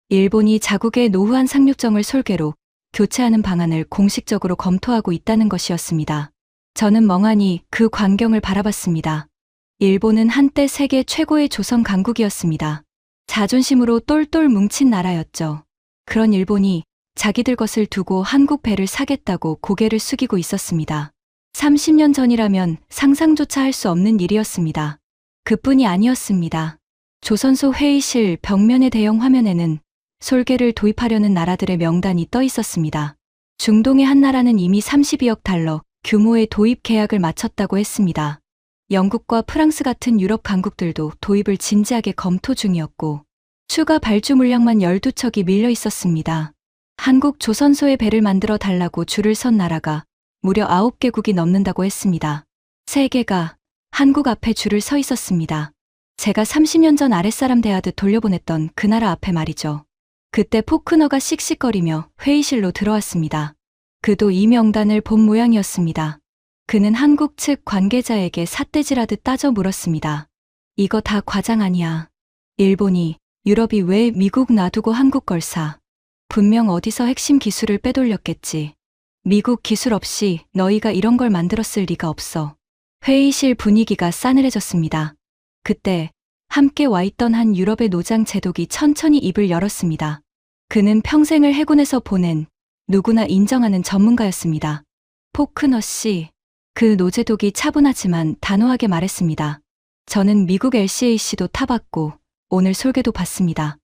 S1: 일본이 자국의 노후한 상륙정을 솔개로 교체하는 방안을 공식적으로 검토하고 있다는 것이었습니다. 저는 멍하니 그 광경을 바라봤습니다. 일본은 한때 세계 최고의 조선 강국이었습니다. 자존심으로 똘똘 뭉친 나라였죠. 그런 일본이 자기들 것을 두고 한국 배를 사겠다고 고개를 숙이고 있었습니다. 30년 전이라면 상상조차 할 수 없는 일이었습니다. 그뿐이 아니었습니다. 조선소 회의실 벽면의 대형 화면에는 솔개를 도입하려는 나라들의 명단이 떠 있었습니다. 중동의 한 나라는 이미 32억 달러 규모의 도입 계약을 마쳤다고 했습니다. 영국과 프랑스 같은 유럽 강국들도 도입을 진지하게 검토 중이었고 추가 발주 물량만 12척이 밀려 있었습니다. 한국 조선소의 배를 만들어 달라고 줄을 선 나라가 무려 9개국이 넘는다고 했습니다. 세계가 한국 앞에 줄을 서 있었습니다. 제가 30년 전 아랫사람 대하듯 돌려보냈던 그 나라 앞에 말이죠. 그때 포크너가 씩씩거리며 회의실로 들어왔습니다. 그도 이 명단을 본 모양이었습니다. 그는 한국 측 관계자에게 삿대질하듯 따져 물었습니다. 이거 다 과장 아니야. 일본이, 유럽이 왜 미국 놔두고 한국 걸 사? 분명 어디서 핵심 기술을 빼돌렸겠지. 미국 기술 없이 너희가 이런 걸 만들었을 리가 없어. 회의실 분위기가 싸늘해졌습니다. 그때 함께 와 있던 한 유럽의 노장 제독이 천천히 입을 열었습니다. 그는 평생을 해군에서 보낸 누구나 인정하는 전문가였습니다. 포크너 씨. 그 노제독이 차분하지만 단호하게 말했습니다. 저는 미국 LCAC도 타봤고 오늘 솔개도 봤습니다.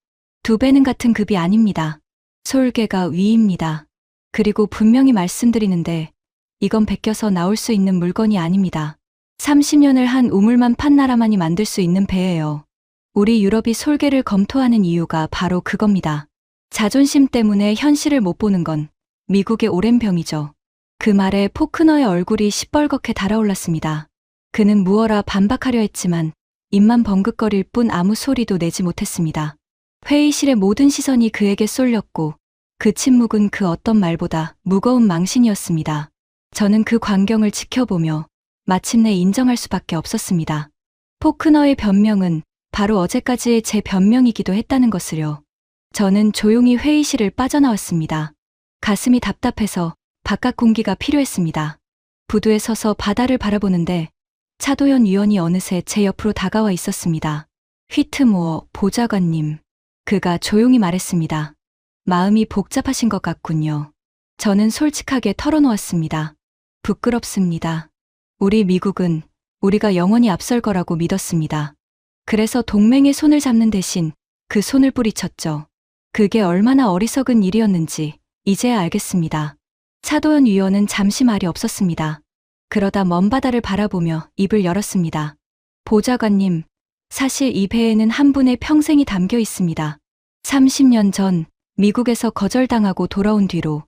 S1: 두 배는 같은 급이 아닙니다. 솔개가 위입니다. 그리고 분명히 말씀드리는데 이건 베껴서 나올 수 있는 물건이 아닙니다. 30년을 한 우물만 판 나라만이 만들 수 있는 배예요. 우리 유럽이 솔개를 검토하는 이유가 바로 그겁니다. 자존심 때문에 현실을 못 보는 건 미국의 오랜 병이죠. 그 말에 포크너의 얼굴이 시뻘겋게 달아올랐습니다. 그는 무어라 반박하려 했지만 입만 벙긋거릴 뿐 아무 소리도 내지 못했습니다. 회의실의 모든 시선이 그에게 쏠렸고 그 침묵은 그 어떤 말보다 무거운 망신이었습니다. 저는 그 광경을 지켜보며 마침내 인정할 수밖에 없었습니다. 포크너의 변명은 바로 어제까지의 제 변명이기도 했다는 것을요. 저는 조용히 회의실을 빠져나왔습니다. 가슴이 답답해서 바깥 공기가 필요했습니다. 부두에 서서 바다를 바라보는데 차도연 위원이 어느새 제 옆으로 다가와 있었습니다. 휘트모어 보좌관님. 그가 조용히 말했습니다. 마음이 복잡하신 것 같군요. 저는 솔직하게 털어놓았습니다. 부끄럽습니다. 우리 미국은 우리가 영원히 앞설 거라고 믿었습니다. 그래서 동맹의 손을 잡는 대신 그 손을 뿌리쳤죠. 그게 얼마나 어리석은 일이었는지 이제야 알겠습니다. 차도연 위원은 잠시 말이 없었습니다. 그러다 먼 바다를 바라보며 입을 열었습니다. 보좌관님, 사실 이 배에는 한 분의 평생이 담겨 있습니다. 30년 전 미국에서 거절당하고 돌아온 뒤로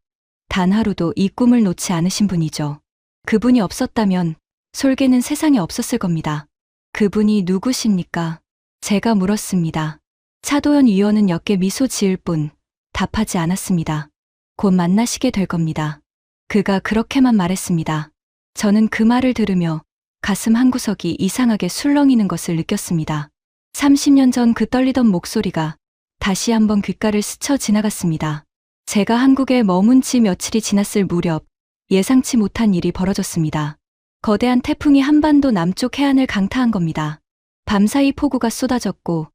S1: 단 하루도 이 꿈을 놓지 않으신 분이죠. 그분이 없었다면 솔개는 세상에 없었을 겁니다. 그분이 누구십니까? 제가 물었습니다. 차도연 위원은 옅게 미소 지을 뿐 답하지 않았습니다. 곧 만나시게 될 겁니다. 그가 그렇게만 말했습니다. 저는 그 말을 들으며 가슴 한구석이 이상하게 술렁이는 것을 느꼈습니다. 30년 전 그 떨리던 목소리가 다시 한번 귓가를 스쳐 지나갔습니다. 제가 한국에 머문 지 며칠이 지났을 무렵 예상치 못한 일이 벌어졌습니다. 거대한 태풍이 한반도 남쪽 해안을 강타한 겁니다. 밤사이 폭우가 쏟아졌고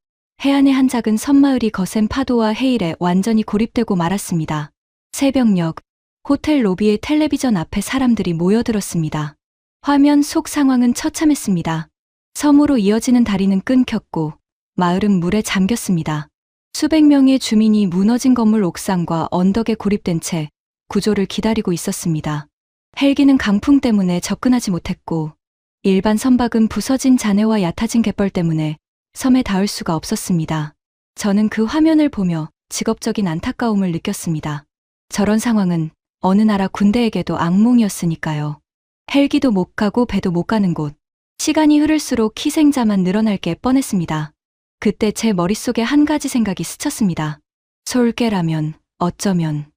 S1: 해안의 한 작은 섬마을이 거센 파도와 해일에 완전히 고립되고 말았습니다. 새벽녘 호텔 로비의 텔레비전 앞에 사람들이 모여들었습니다. 화면 속 상황은 처참했습니다. 섬으로 이어지는 다리는 끊겼고 마을은 물에 잠겼습니다. 수백 명의 주민이 무너진 건물 옥상과 언덕에 고립된 채 구조를 기다리고 있었습니다. 헬기는 강풍 때문에 접근하지 못했고 일반 선박은 부서진 잔해와 얕아진 갯벌 때문에 섬에 닿을 수가 없었습니다. 저는 그 화면을 보며 직업적인 안타까움을 느꼈습니다. 저런 상황은 어느 나라 군대에게도 악몽이었으니까요. 헬기도 못 가고 배도 못 가는 곳. 시간이 흐를수록 희생자만 늘어날 게 뻔했습니다. 그때 제 머릿속에 한 가지 생각이 스쳤습니다. 솔개라면, 어쩌면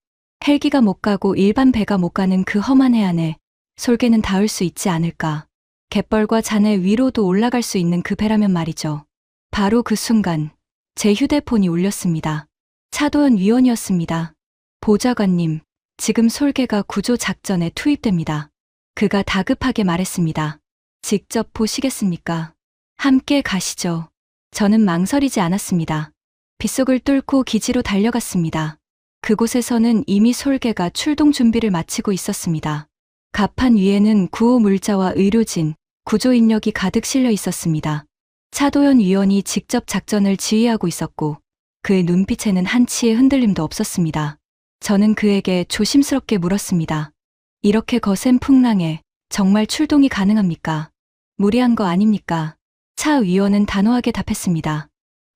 S1: 헬기가 못 가고 일반 배가 못 가는 그 험한 해안에 솔개는 닿을 수 있지 않을까. 갯벌과 잔해 위로도 올라갈 수 있는 그 배라면 말이죠. 바로 그 순간 제 휴대폰이 울렸습니다. 차도연 위원이었습니다. 보좌관님, 지금 솔개가 구조 작전에 투입됩니다. 그가 다급하게 말했습니다. 직접 보시겠습니까? 함께 가시죠. 저는 망설이지 않았습니다. 빗속을 뚫고 기지로 달려갔습니다. 그곳에서는 이미 솔개가 출동 준비를 마치고 있었습니다. 갑판 위에는 구호 물자와 의료진, 구조 인력이 가득 실려 있었습니다. 차도연 위원이 직접 작전을 지휘하고 있었고 그의 눈빛에는 한치의 흔들림도 없었습니다. 저는 그에게 조심스럽게 물었습니다. 이렇게 거센 풍랑에 정말 출동이 가능합니까? 무리한 거 아닙니까? 차 위원은 단호하게 답했습니다.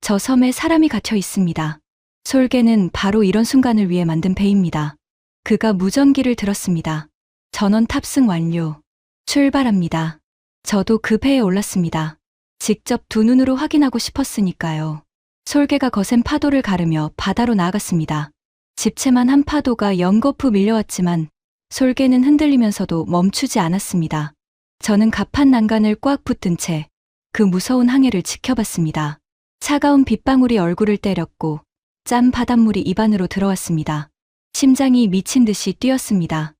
S1: 저 섬에 사람이 갇혀 있습니다. 솔개는 바로 이런 순간을 위해 만든 배입니다. 그가 무전기를 들었습니다. 전원 탑승 완료. 출발합니다. 저도 그 배에 올랐습니다. 직접 두 눈으로 확인하고 싶었으니까요. 솔개가 거센 파도를 가르며 바다로 나아갔습니다. 집채만 한 파도가 연거푸 밀려왔지만 솔개는 흔들리면서도 멈추지 않았습니다. 저는 갑판 난간을 꽉 붙든 채 그 무서운 항해를 지켜봤습니다. 차가운 빗방울이 얼굴을 때렸고 짠 바닷물이 입안으로 들어왔습니다. 심장이 미친 듯이 뛰었습니다.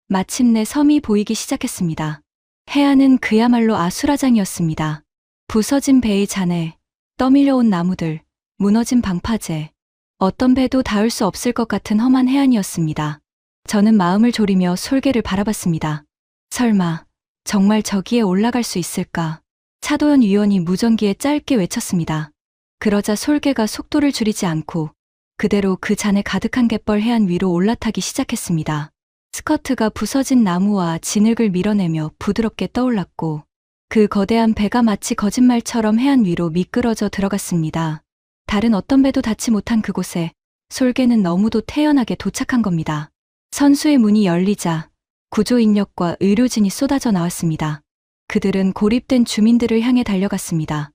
S1: 마침내 섬이 보이기 시작했습니다. 해안은 그야말로 아수라장이었습니다. 부서진 배의 잔해, 떠밀려온 나무들, 무너진 방파제, 어떤 배도 닿을 수 없을 것 같은 험한 해안이었습니다. 저는 마음을 졸이며 솔개를 바라봤습니다. 설마 정말 저기에 올라갈 수 있을까? 차도연 위원이 무전기에 짧게 외쳤습니다. 그러자 솔개가 속도를 줄이지 않고 그대로 그 잔해 가득한 갯벌 해안 위로 올라타기 시작했습니다. 스커트가 부서진 나무와 진흙을 밀어내며 부드럽게 떠올랐고 그 거대한 배가 마치 거짓말처럼 해안 위로 미끄러져 들어갔습니다. 다른 어떤 배도 닿지 못한 그곳에 솔개는 너무도 태연하게 도착한 겁니다. 선수의 문이 열리자 구조 인력과 의료진이 쏟아져 나왔습니다. 그들은 고립된 주민들을 향해 달려갔습니다.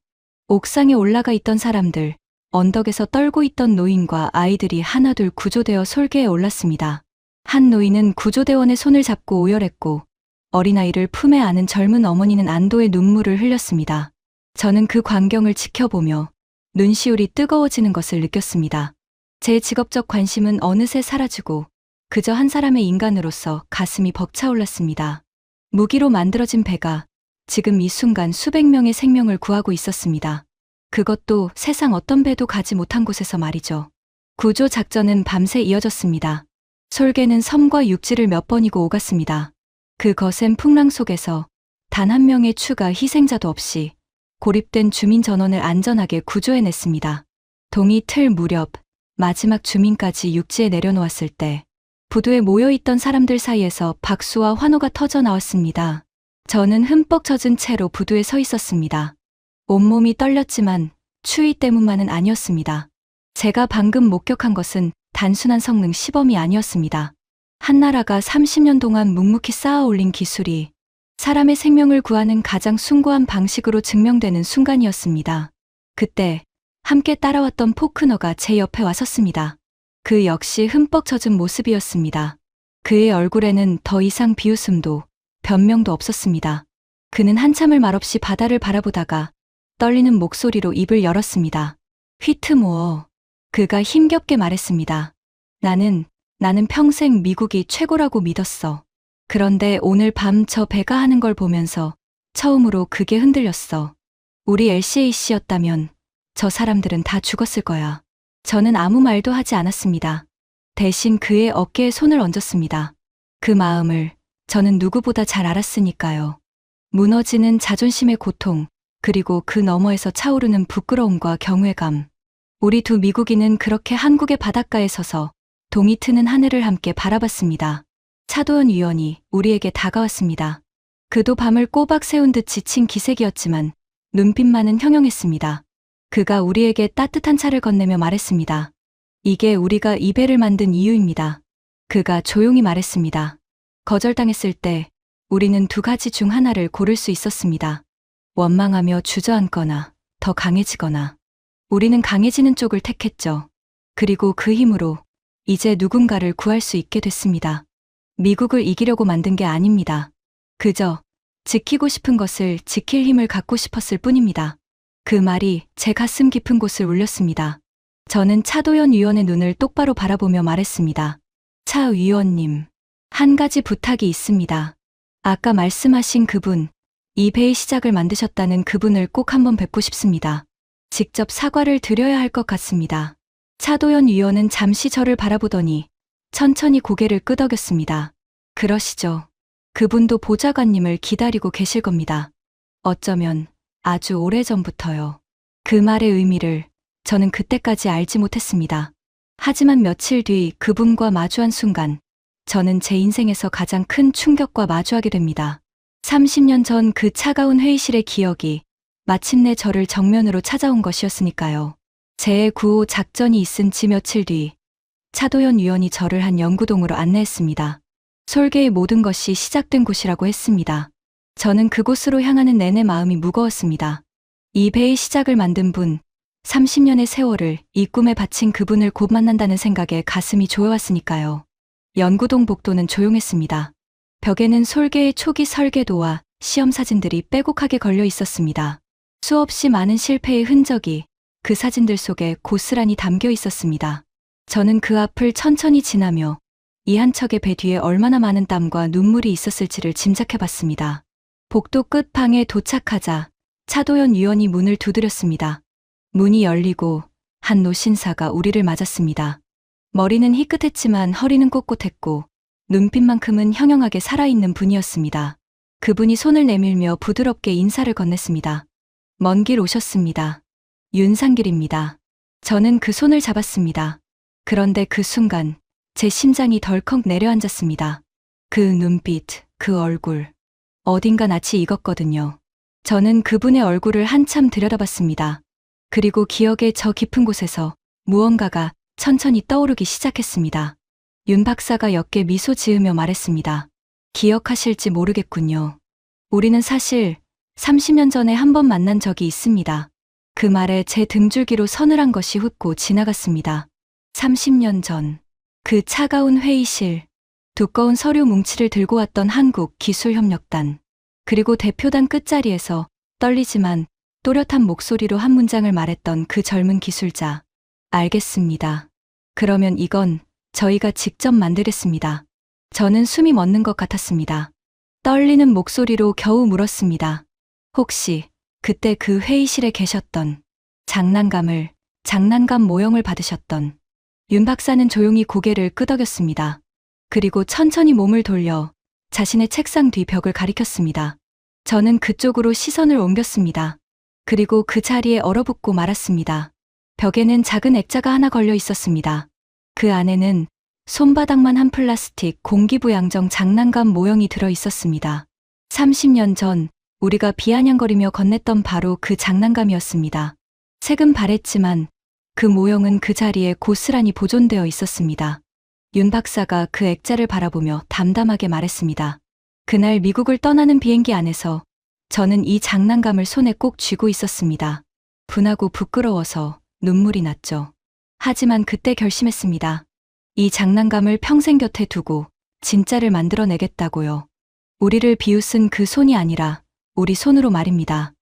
S1: 옥상에 올라가 있던 사람들, 언덕에서 떨고 있던 노인과 아이들이 하나둘 구조되어 솔개에 올랐습니다. 한 노인은 구조대원의 손을 잡고 오열했고 어린아이를 품에 안은 젊은 어머니는 안도의 눈물을 흘렸습니다. 저는 그 광경을 지켜보며 눈시울이 뜨거워지는 것을 느꼈습니다. 제 직업적 관심은 어느새 사라지고 그저 한 사람의 인간으로서 가슴이 벅차올랐습니다. 무기로 만들어진 배가 지금 이 순간 수백 명의 생명을 구하고 있었습니다. 그것도 세상 어떤 배도 가지 못한 곳에서 말이죠. 구조 작전은 밤새 이어졌습니다. 솔개는 섬과 육지를 몇 번이고 오갔습니다. 그 거센 풍랑 속에서 단 한 명의 추가 희생자도 없이 고립된 주민 전원을 안전하게 구조해냈습니다. 동이 틀 무렵 마지막 주민까지 육지에 내려놓았을 때 부두에 모여있던 사람들 사이에서 박수와 환호가 터져 나왔습니다. 저는 흠뻑 젖은 채로 부두에 서 있었습니다. 온몸이 떨렸지만 추위 때문만은 아니었습니다. 제가 방금 목격한 것은 단순한 성능 시범이 아니었습니다. 한 나라가 30년 동안 묵묵히 쌓아 올린 기술이 사람의 생명을 구하는 가장 숭고한 방식으로 증명되는 순간이었습니다. 그때 함께 따라왔던 포크너가 제 옆에 와섰습니다. 그 역시 흠뻑 젖은 모습이었습니다. 그의 얼굴에는 더 이상 비웃음도 변명도 없었습니다. 그는 한참을 말없이 바다를 바라보다가 떨리는 목소리로 입을 열었습니다. 휘트모어. 그가 힘겹게 말했습니다. 나는 평생 미국이 최고라고 믿었어. 그런데 오늘 밤 저 배가 하는 걸 보면서 처음으로 그게 흔들렸어. 우리 LCAC였다면 저 사람들은 다 죽었을 거야. 저는 아무 말도 하지 않았습니다. 대신 그의 어깨에 손을 얹었습니다. 그 마음을 저는 누구보다 잘 알았으니까요. 무너지는 자존심의 고통, 그리고 그 너머에서 차오르는 부끄러움과 경외감. 우리 두 미국인은 그렇게 한국의 바닷가에 서서 동이 트는 하늘을 함께 바라봤습니다. 차도연 위원이 우리에게 다가왔습니다. 그도 밤을 꼬박 세운 듯 지친 기색이었지만 눈빛만은 형용했습니다. 그가 우리에게 따뜻한 차를 건네며 말했습니다. 이게 우리가 이 배를 만든 이유입니다. 그가 조용히 말했습니다. 거절당했을 때 우리는 두 가지 중 하나를 고를 수 있었습니다. 원망하며 주저앉거나 더 강해지거나. 우리는 강해지는 쪽을 택했죠. 그리고 그 힘으로 이제 누군가를 구할 수 있게 됐습니다. 미국을 이기려고 만든 게 아닙니다. 그저 지키고 싶은 것을 지킬 힘을 갖고 싶었을 뿐입니다. 그 말이 제 가슴 깊은 곳을 울렸습니다. 저는 차도연 위원의 눈을 똑바로 바라보며 말했습니다. 차 위원님, 한 가지 부탁이 있습니다. 아까 말씀하신 그분, 이 배의 시작을 만드셨다는 그분을 꼭 한번 뵙고 싶습니다. 직접 사과를 드려야 할 것 같습니다. 차도연 위원은 잠시 저를 바라보더니 천천히 고개를 끄덕였습니다. 그러시죠. 그분도 보좌관님을 기다리고 계실 겁니다. 어쩌면 아주 오래전부터요. 그 말의 의미를 저는 그때까지 알지 못했습니다. 하지만 며칠 뒤 그분과 마주한 순간 저는 제 인생에서 가장 큰 충격과 마주하게 됩니다. 30년 전 그 차가운 회의실의 기억이 마침내 저를 정면으로 찾아온 것이었으니까요. 제9호 작전이 있은 지 며칠 뒤 차도연 위원이 저를 한 연구동으로 안내했습니다. 솔개의 모든 것이 시작된 곳이라고 했습니다. 저는 그곳으로 향하는 내내 마음이 무거웠습니다. 이 배의 시작을 만든 분, 30년의 세월을 이 꿈에 바친 그분을 곧 만난다는 생각에 가슴이 조여왔으니까요. 연구동 복도는 조용했습니다. 벽에는 솔개의 초기 설계도와 시험 사진들이 빼곡하게 걸려 있었습니다. 수없이 많은 실패의 흔적이 그 사진들 속에 고스란히 담겨 있었습니다. 저는 그 앞을 천천히 지나며 이 한 척의 배 뒤에 얼마나 많은 땀과 눈물이 있었을지를 짐작해봤습니다. 복도 끝방에 도착하자 차도연 위원이 문을 두드렸습니다. 문이 열리고 한 노신사가 우리를 맞았습니다. 머리는 희끗했지만 허리는 꼿꼿했고 눈빛만큼은 형형하게 살아있는 분이었습니다. 그분이 손을 내밀며 부드럽게 인사를 건넸습니다. 먼 길 오셨습니다. 윤상길입니다. 저는 그 손을 잡았습니다. 그런데 그 순간 제 심장이 덜컥 내려앉았습니다. 그 눈빛, 그 얼굴. 어딘가 낯이 익었거든요. 저는 그분의 얼굴을 한참 들여다봤습니다. 그리고 기억의 저 깊은 곳에서 무언가가 천천히 떠오르기 시작했습니다. 윤 박사가 옅게 미소 지으며 말했습니다. 기억하실지 모르겠군요. 우리는 사실 30년 전에 한 번 만난 적이 있습니다. 그 말에 제 등줄기로 서늘한 것이 훑고 지나갔습니다. 30년 전, 그 차가운 회의실, 두꺼운 서류 뭉치를 들고 왔던 한국기술협력단, 그리고 대표단 끝자리에서 떨리지만 또렷한 목소리로 한 문장을 말했던 그 젊은 기술자. 알겠습니다. 그러면 이건 저희가 직접 만들겠습니다. 저는 숨이 멎는 것 같았습니다. 떨리는 목소리로 겨우 물었습니다. 혹시 그때 그 회의실에 계셨던 장난감 모형을 받으셨던 윤 박사는 조용히 고개를 끄덕였습니다. 그리고 천천히 몸을 돌려 자신의 책상 뒤 벽을 가리켰습니다. 저는 그쪽으로 시선을 옮겼습니다. 그리고 그 자리에 얼어붙고 말았습니다. 벽에는 작은 액자가 하나 걸려 있었습니다. 그 안에는 손바닥만 한 플라스틱 공기부양정 장난감 모형이 들어 있었습니다. 30년 전 우리가 비아냥거리며 건넸던 바로 그 장난감이었습니다. 색은 바랬지만 그 모형은 그 자리에 고스란히 보존되어 있었습니다. 윤 박사가 그 액자를 바라보며 담담하게 말했습니다. 그날 미국을 떠나는 비행기 안에서 저는 이 장난감을 손에 꼭 쥐고 있었습니다. 분하고 부끄러워서 눈물이 났죠. 하지만 그때 결심했습니다. 이 장난감을 평생 곁에 두고 진짜를 만들어내겠다고요. 우리를 비웃은 그 손이 아니라 우리 손으로 말입니다.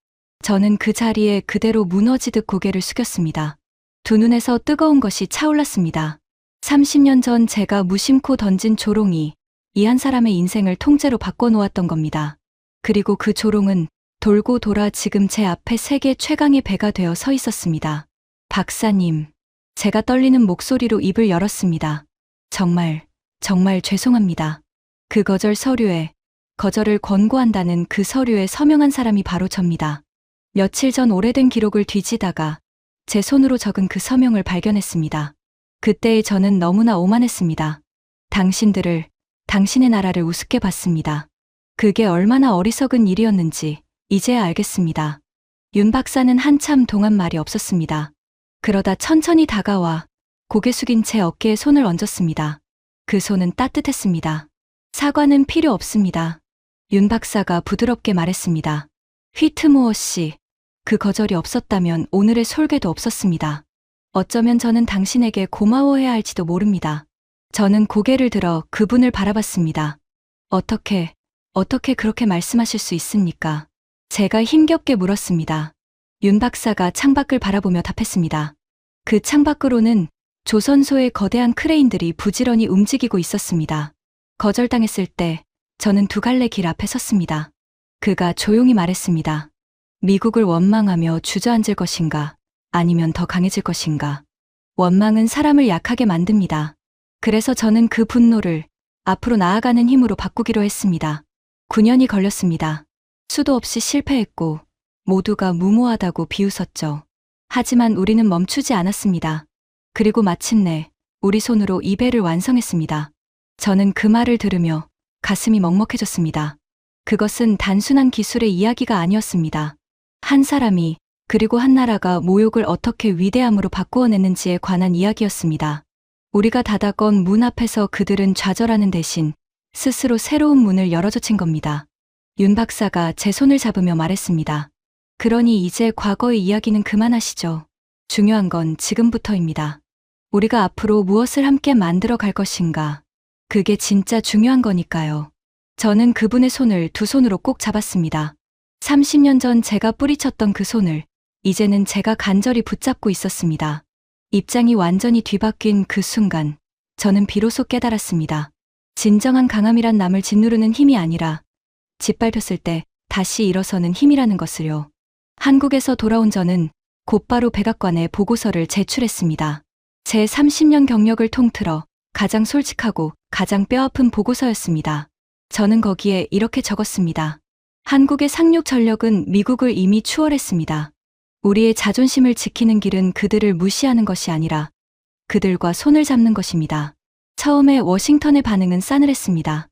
S1: 저는 그 자리에 그대로 무너지듯 고개를 숙였습니다. 두 눈에서 뜨거운 것이 차올랐습니다. 30년 전 제가 무심코 던진 조롱이 이 한 사람의 인생을 통째로 바꿔놓았던 겁니다. 그리고 그 조롱은 돌고 돌아 지금 제 앞에 세계 최강의 배가 되어 서 있었습니다. 박사님, 제가 떨리는 목소리로 입을 열었습니다. 정말 죄송합니다. 그 거절 서류에 거절을 권고한다는 그 서류에 서명한 사람이 바로 접니다. 며칠 전 오래된 기록을 뒤지다가 제 손으로 적은 그 서명을 발견했습니다. 그때의 저는 너무나 오만했습니다. 당신들을, 당신의 나라를 우습게 봤습니다. 그게 얼마나 어리석은 일이었는지 이제야 알겠습니다. 윤 박사는 한참 동안 말이 없었습니다. 그러다 천천히 다가와 고개 숙인 제 어깨에 손을 얹었습니다. 그 손은 따뜻했습니다. 사과는 필요 없습니다. 윤 박사가 부드럽게 말했습니다. 휘트모어 씨, 그 거절이 없었다면 오늘의 솔개도 없었습니다. 어쩌면 저는 당신에게 고마워해야 할지도 모릅니다. 저는 고개를 들어 그분을 바라봤습니다. 어떻게 그렇게 말씀하실 수 있습니까? 제가 힘겹게 물었습니다. 윤 박사가 창밖을 바라보며 답했습니다. 그 창밖으로는 조선소의 거대한 크레인들이 부지런히 움직이고 있었습니다. 거절당했을 때 저는 두 갈래 길 앞에 섰습니다. 그가 조용히 말했습니다. 미국을 원망하며 주저앉을 것인가, 아니면 더 강해질 것인가. 원망은 사람을 약하게 만듭니다. 그래서 저는 그 분노를 앞으로 나아가는 힘으로 바꾸기로 했습니다. 9년이 걸렸습니다. 수도 없이 실패했고 모두가 무모하다고 비웃었죠. 하지만 우리는 멈추지 않았습니다. 그리고 마침내 우리 손으로 이 배를 완성했습니다. 저는 그 말을 들으며 가슴이 먹먹해졌습니다. 그것은 단순한 기술의 이야기가 아니었습니다. 한 사람이 그리고 한 나라가 모욕을 어떻게 위대함으로 바꾸어냈는지에 관한 이야기였습니다. 우리가 닫아건 문 앞에서 그들은 좌절하는 대신 스스로 새로운 문을 열어젖힌 겁니다. 윤 박사가 제 손을 잡으며 말했습니다. 그러니 이제 과거의 이야기는 그만하시죠. 중요한 건 지금부터입니다. 우리가 앞으로 무엇을 함께 만들어 갈 것인가. 그게 진짜 중요한 거니까요. 저는 그분의 손을 두 손으로 꼭 잡았습니다. 30년 전 제가 뿌리쳤던 그 손을 이제는 제가 간절히 붙잡고 있었습니다. 입장이 완전히 뒤바뀐 그 순간, 저는 비로소 깨달았습니다. 진정한 강함이란 남을 짓누르는 힘이 아니라 짓밟혔을 때 다시 일어서는 힘이라는 것을요. 한국에서 돌아온 저는 곧바로 백악관에 보고서를 제출했습니다. 제 30년 경력을 통틀어 가장 솔직하고 가장 뼈아픈 보고서였습니다. 저는 거기에 이렇게 적었습니다. 한국의 상륙 전력은 미국을 이미 추월했습니다. 우리의 자존심을 지키는 길은 그들을 무시하는 것이 아니라 그들과 손을 잡는 것입니다. 처음에 워싱턴의 반응은 싸늘했습니다.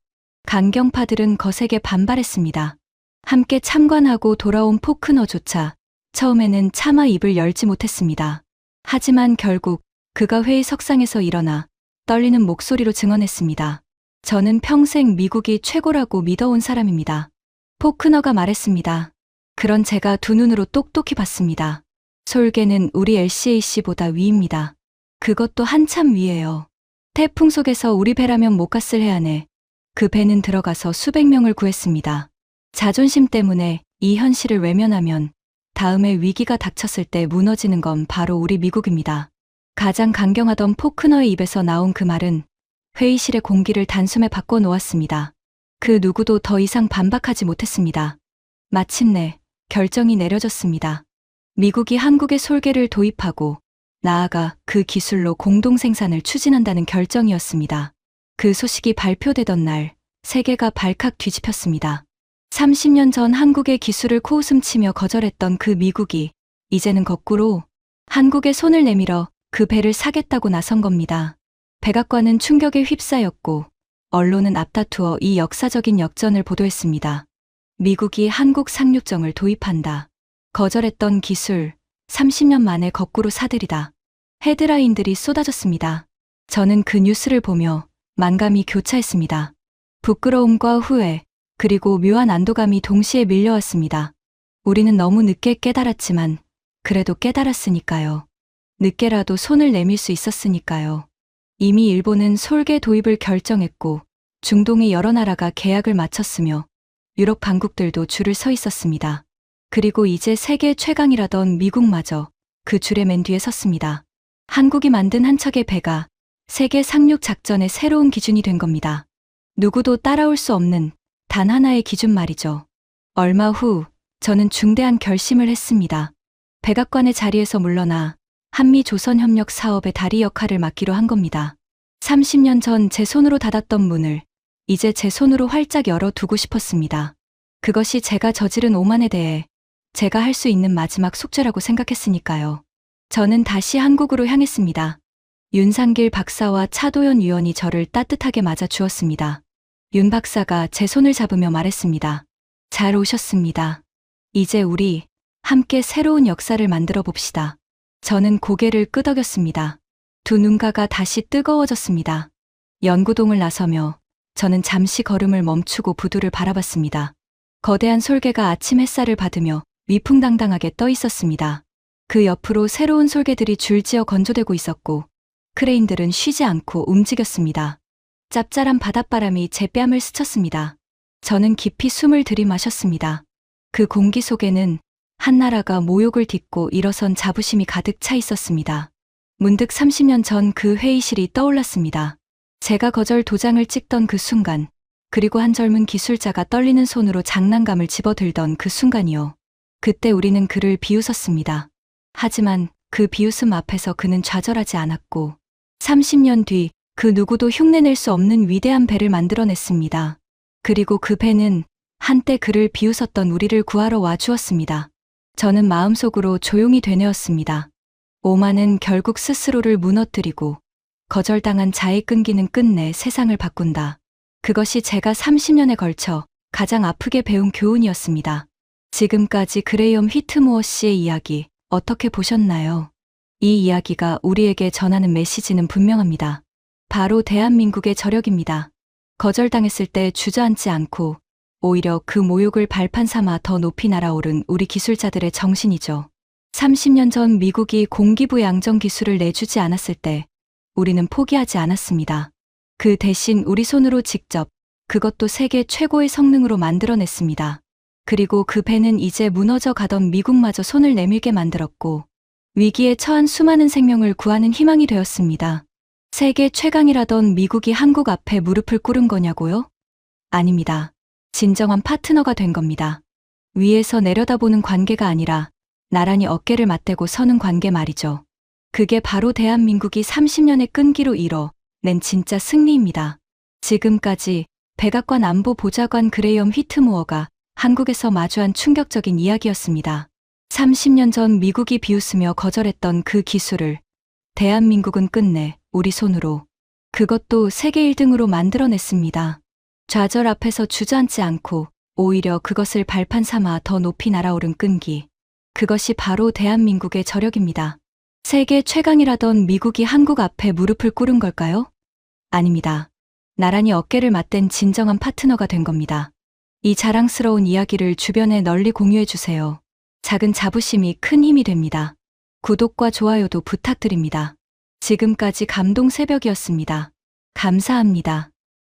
S1: 강경파들은 거세게 반발했습니다. 함께 참관하고 돌아온 포크너조차 처음에는 차마 입을 열지 못했습니다. 하지만 결국 그가 회의석상에서 일어나 떨리는 목소리로 증언했습니다. 저는 평생 미국이 최고라고 믿어온 사람입니다. 포크너가 말했습니다. 그런 제가 두 눈으로 똑똑히 봤습니다. 솔개는 우리 LCAC보다 위입니다. 그것도 한참 위에요. 태풍 속에서 우리 배라면 못 갔을 해안에 그 배는 들어가서 수백 명을 구했습니다. 자존심 때문에 이 현실을 외면하면 다음에 위기가 닥쳤을 때 무너지는 건 바로 우리 미국입니다. 가장 강경하던 포크너의 입에서 나온 그 말은 회의실의 공기를 단숨에 바꿔놓았습니다. 그 누구도 더 이상 반박하지 못했습니다. 마침내 결정이 내려졌습니다. 미국이 한국의 솔개를 도입하고 나아가 그 기술로 공동 생산을 추진한다는 결정이었습니다. 그 소식이 발표되던 날 세계가 발칵 뒤집혔습니다. 30년 전 한국의 기술을 코웃음치며 거절했던 그 미국이 이제는 거꾸로 한국의 손을 내밀어 그 배를 사겠다고 나선 겁니다. 백악관은 충격에 휩싸였고 언론은 앞다투어 이 역사적인 역전을 보도했습니다. 미국이 한국 상륙정을 도입한다. 거절했던 기술, 30년 만에 거꾸로 사들이다. 헤드라인들이 쏟아졌습니다. 저는 그 뉴스를 보며 만감이 교차했습니다. 부끄러움과 후회, 그리고 묘한 안도감이 동시에 밀려왔습니다. 우리는 너무 늦게 깨달았지만 그래도 깨달았으니까요. 늦게라도 손을 내밀 수 있었으니까요. 이미 일본은 솔개 도입을 결정했고 중동의 여러 나라가 계약을 마쳤으며 유럽 강국들도 줄을 서 있었습니다. 그리고 이제 세계 최강이라던 미국마저 그 줄의 맨 뒤에 섰습니다. 한국이 만든 한 척의 배가 세계 상륙 작전의 새로운 기준이 된 겁니다. 누구도 따라올 수 없는 단 하나의 기준 말이죠. 얼마 후 저는 중대한 결심을 했습니다. 백악관의 자리에서 물러나 한미 조선협력 사업의 다리 역할을 맡기로 한 겁니다. 30년 전 제 손으로 닫았던 문을 이제 제 손으로 활짝 열어두고 싶었습니다. 그것이 제가 저지른 오만에 대해 제가 할 수 있는 마지막 숙제라고 생각했으니까요. 저는 다시 한국으로 향했습니다. 윤상길 박사와 차도연 위원이 저를 따뜻하게 맞아 주었습니다. 윤 박사가 제 손을 잡으며 말했습니다. 잘 오셨습니다. 이제 우리 함께 새로운 역사를 만들어 봅시다. 저는 고개를 끄덕였습니다. 두 눈가가 다시 뜨거워졌습니다. 연구동을 나서며 저는 잠시 걸음을 멈추고 부두를 바라봤습니다. 거대한 솔개가 아침 햇살을 받으며 위풍당당하게 떠 있었습니다. 그 옆으로 새로운 솔개들이 줄지어 건조되고 있었고 크레인들은 쉬지 않고 움직였습니다. 짭짤한 바닷바람이 제 뺨을 스쳤습니다. 저는 깊이 숨을 들이마셨습니다. 그 공기 속에는 한나라가 모욕을 딛고 일어선 자부심이 가득 차 있었습니다. 문득 30년 전 그 회의실이 떠올랐습니다. 제가 거절 도장을 찍던 그 순간, 그리고 한 젊은 기술자가 떨리는 손으로 장난감을 집어들던 그 순간이요. 그때 우리는 그를 비웃었습니다. 하지만 그 비웃음 앞에서 그는 좌절하지 않았고 30년 뒤 그 누구도 흉내낼 수 없는 위대한 배를 만들어냈습니다. 그리고 그 배는 한때 그를 비웃었던 우리를 구하러 와주었습니다. 저는 마음속으로 조용히 되뇌었습니다. 오만은 결국 스스로를 무너뜨리고 거절당한 자의 끈기는 끝내 세상을 바꾼다. 그것이 제가 30년에 걸쳐 가장 아프게 배운 교훈이었습니다. 지금까지 그레이엄 휘트무어 씨의 이야기 어떻게 보셨나요? 이 이야기가 우리에게 전하는 메시지는 분명합니다. 바로 대한민국의 저력입니다. 거절당했을 때 주저앉지 않고 오히려 그 모욕을 발판 삼아 더 높이 날아오른 우리 기술자들의 정신이죠. 30년 전 미국이 공기부 양정 기술을 내주지 않았을 때 우리는 포기하지 않았습니다. 그 대신 우리 손으로 직접 그것도 세계 최고의 성능으로 만들어냈습니다. 그리고 그 배는 이제 무너져 가던 미국마저 손을 내밀게 만들었고 위기에 처한 수많은 생명을 구하는 희망이 되었습니다. 세계 최강이라던 미국이 한국 앞에 무릎을 꿇은 거냐고요? 아닙니다. 진정한 파트너가 된 겁니다. 위에서 내려다보는 관계가 아니라 나란히 어깨를 맞대고 서는 관계 말이죠. 그게 바로 대한민국이 30년의 끈기로 이뤄낸 진짜 승리입니다. 지금까지 백악관 안보보좌관 그레이엄 휘트무어가 한국에서 마주한 충격적인 이야기였습니다. 30년 전 미국이 비웃으며 거절했던 그 기술을 대한민국은 끝내 우리 손으로, 그것도 세계 1등으로 만들어냈습니다. 좌절 앞에서 주저앉지 않고 오히려 그것을 발판 삼아 더 높이 날아오른 끈기. 그것이 바로 대한민국의 저력입니다. 세계 최강이라던 미국이 한국 앞에 무릎을 꿇은 걸까요? 아닙니다. 나란히 어깨를 맞댄 진정한 파트너가 된 겁니다. 이 자랑스러운 이야기를 주변에 널리 공유해주세요. 작은 자부심이 큰 힘이 됩니다. 구독과 좋아요도 부탁드립니다. 지금까지 감동 새벽이었습니다. 감사합니다.